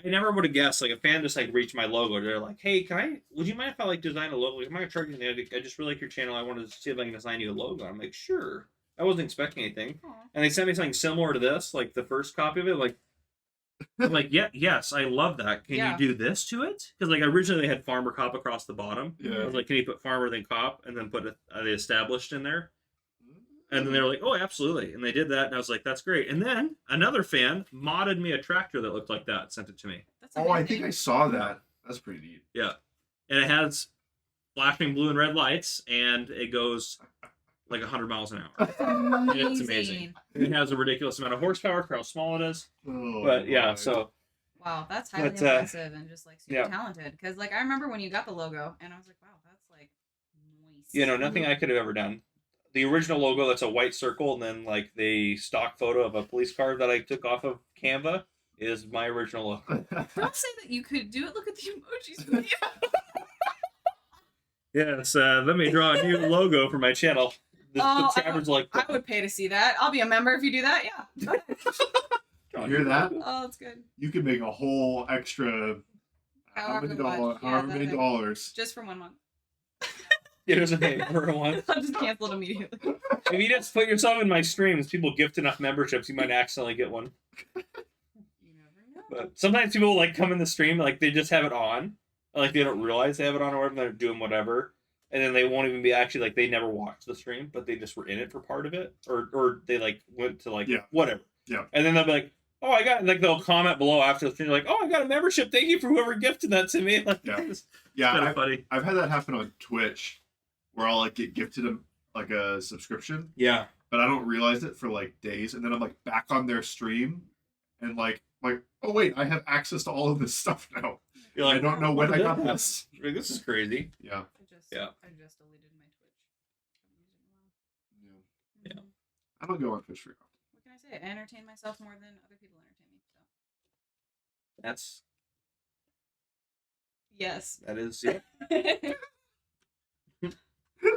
I never would have guessed like a fan just like reached my logo. They're like, "Hey, would you mind if I like design a logo? I'm not charging you. I just really like your channel. I wanted to see if I can design you a logo." I'm like, "Sure." I wasn't expecting anything, Aw. and they sent me something similar to this, like the first copy of it. Like, I'm like, "Yeah, yes, I love that. Can Yeah. you do this to it?" Because like originally they had Farmer Cop across the bottom. I Yeah. was like, "Can you put Farmer then Cop and then put the established in there?" And then they were like, "Oh, absolutely!" And they did that, and I was like, "That's great." And then another fan modded me a tractor that looked like that, sent it to me. That's Oh, I amazing. think I saw that. That's pretty neat. Yeah, and it has flashing blue and red lights, and it goes like 100 miles an hour. Amazing. It's amazing. And it has a ridiculous amount of horsepower for how small it is. Oh, But yeah, my. so Wow, that's highly But, impressive and just like super yeah. talented. Because like I remember when you got the logo, and I was like, wow, that's like nice. you know, nothing I could have ever done. The original logo, that's a white circle, and then like the stock photo of a police car that I took off of Canva is my original logo. Don't say that you could do it. Look at the emojis video. Yes, let me draw a new logo for my channel. Oh, the Travers like I would pay to see that. I'll be a member if you do that. Yeah. Go ahead. You hear that? Oh, that's good. You can make a whole extra how However many, much. Yeah, however many that- dollars. Just for 1 month. There's a name for one. I'll just cancel it immediately. If you just put yourself in my streams, people gift enough memberships, you might accidentally get one. You never know. But sometimes people like come in the stream, like they just have it on, like they don't realize they have it on or whatever, they're doing whatever, and then they won't even be actually like they never watched the stream, but they just were in it for part of it, or they like went to like Yeah. whatever. Yeah. And then they'll be like, "Oh, I got," like they'll comment below after the stream, like, "Oh, I got a membership. Thank you for whoever gifted that to me." Like, Yeah. it's Yeah, kind of funny. I've had that happen on Twitch, where I'll like get gifted like a subscription, Yeah. but I don't realize it for like days, and then I'm like back on their stream, and like oh wait, I have access to all of this stuff now. You're I like, don't know "What when I did got that happen?" this. Like, this is crazy. Yeah. Yeah. I just deleted my Twitch. Yeah. Yeah. Mhm. I don't go on Twitch very often. What can I say? I entertain myself more than other people entertain me. So. That's Yes. that is yeah.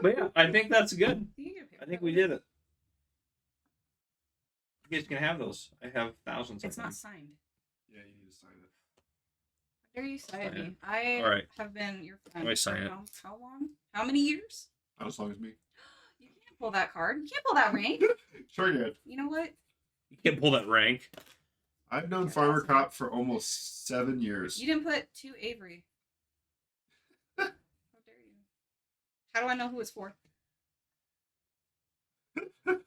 But yeah, I think that's good. I think we did it. You guys can have those. I have thousands It's of not them. signed. Yeah, you need to sign it. How dare you sign Sign me? I All right. have been your friend. Let me sign for it. How long? How many years? Not as long as me. You can't pull that card. You can't pull that rank. Sure, good. You know what? You can't pull that rank. I've known That's Farmer awesome. Cop for almost 7 years. You didn't put to Avery. How dare you? How do I know who it's for? Do you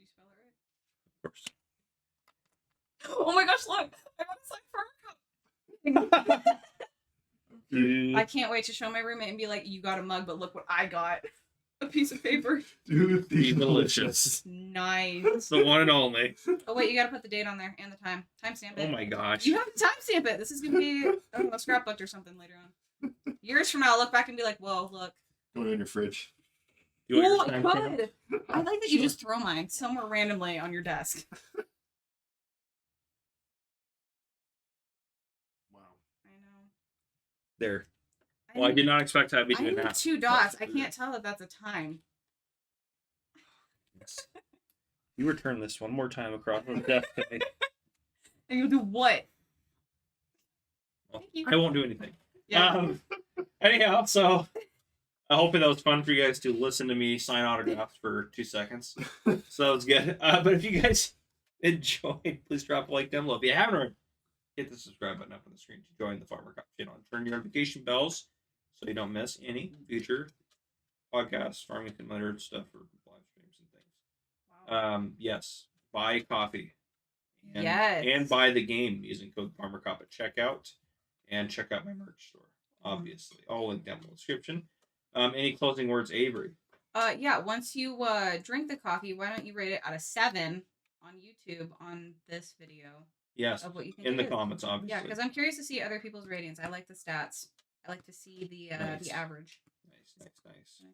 spell it Of course. right? Oh my gosh, look! I got a Farmer Cop. I can't wait to show my roommate and be like, you got a mug, but look what I got. A piece of paper. Dude, Be delicious. Nice. It's the one and only. Oh wait, you gotta put the date on there and the time. Timestamp it. Oh my gosh. You have to timestamp it. This is gonna be I don't know, scrapbooked or something later on. Years from now, I'll look back and be like, whoa, look. Going in your fridge. You want your Oh, time I stamp? could. I like that you just throw mine somewhere randomly on your desk. Wow. I know. There. Well, I did not expect to have you I doing need that. 2 dots. I can't tell if that's a time. Yes. You return this one more time across the desk to me. And you'll do what? Well, Thank you. I won't do anything. Yeah. Anyhow, so I hope that was fun for you guys to listen to me sign autographs for 2 seconds. So that was good. But if you guys enjoyed, please drop a like down below. If you haven't already, hit the subscribe button up on the screen to join the Farmer Cop channel and turn your notification bells so you don't miss any future podcasts, farming simulator stuff, or live streams and things. Wow. Yes, buy coffee. And, Yes. And buy the game using code Farmer Cop at checkout, and check out my merch store. Obviously, all linked down in the description. Any closing words, Avery? Yeah, once you drink the coffee, why don't you rate it out of 7 on YouTube on this video Yes, of what you think in it the is. comments, obviously. Yeah, because I'm curious to see other people's ratings. I like the stats. I like to see the Nice. average. Nice. What can I say?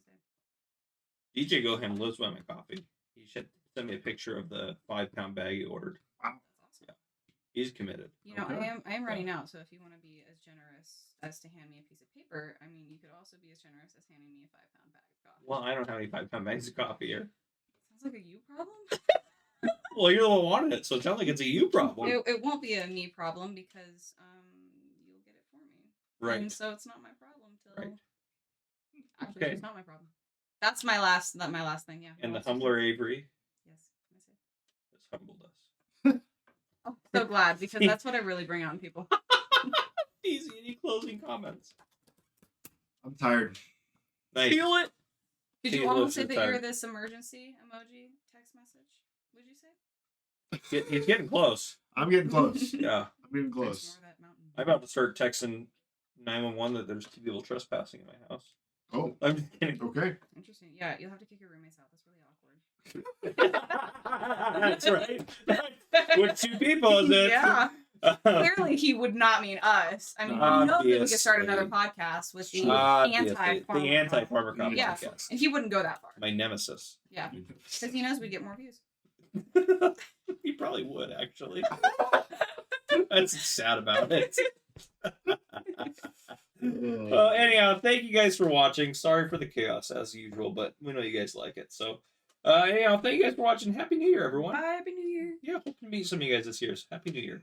DJ Gohan lives by my coffee. He should send me a picture of the 5-pound bag he ordered. That's awesome. He's committed. You know, Okay. I am running out, so if you want to be as generous as to hand me a piece of paper, I mean, you could also be as generous as handing me a 5-pound bag of coffee. Well, I don't have any 5-pound bags of coffee here. Sounds like a you problem. Well, you're the one who wanted it, so it sounds like it's a you problem. It won't be a me problem because you'll get it for me. Right. And so it's not my problem till. Right. Actually, Okay. it's not my problem. That's my last thing. Yeah. And the What's- humbler Avery Yes. Can I say? has humbled us. Oh, so glad because that's what I really bring on people. Easy. Any closing comments? I'm tired. Nice. Feel it. Did See you you also later, say that tired. you're this emergency emoji text message? Would you say? He's getting close. I'm getting close. Yeah. I'm getting There's close. more of that mountain. I'm about to start texting 911 that there's 2 people trespassing in my house. Oh, I'm just kidding. okay. Interesting. Yeah, you'll have to kick your roommates out. That's really awkward. That's right. With 2 people, is it? Yeah. Clearly, he would not mean us. I mean, we know that we could start another podcast with the anti-farmer. The anti-farmer cop Yeah. podcast. And he wouldn't go that far. My nemesis. Yeah. Because he knows we'd get more views. He probably would, actually. That's sad about it. Well, anyhow, thank you guys for watching. Sorry for the chaos as usual, but we know you guys like it. So, anyhow, thank you guys for watching. Happy New Year, everyone. Bye, Happy New Year. Yeah, hope to meet some of you guys this year. So happy New Year.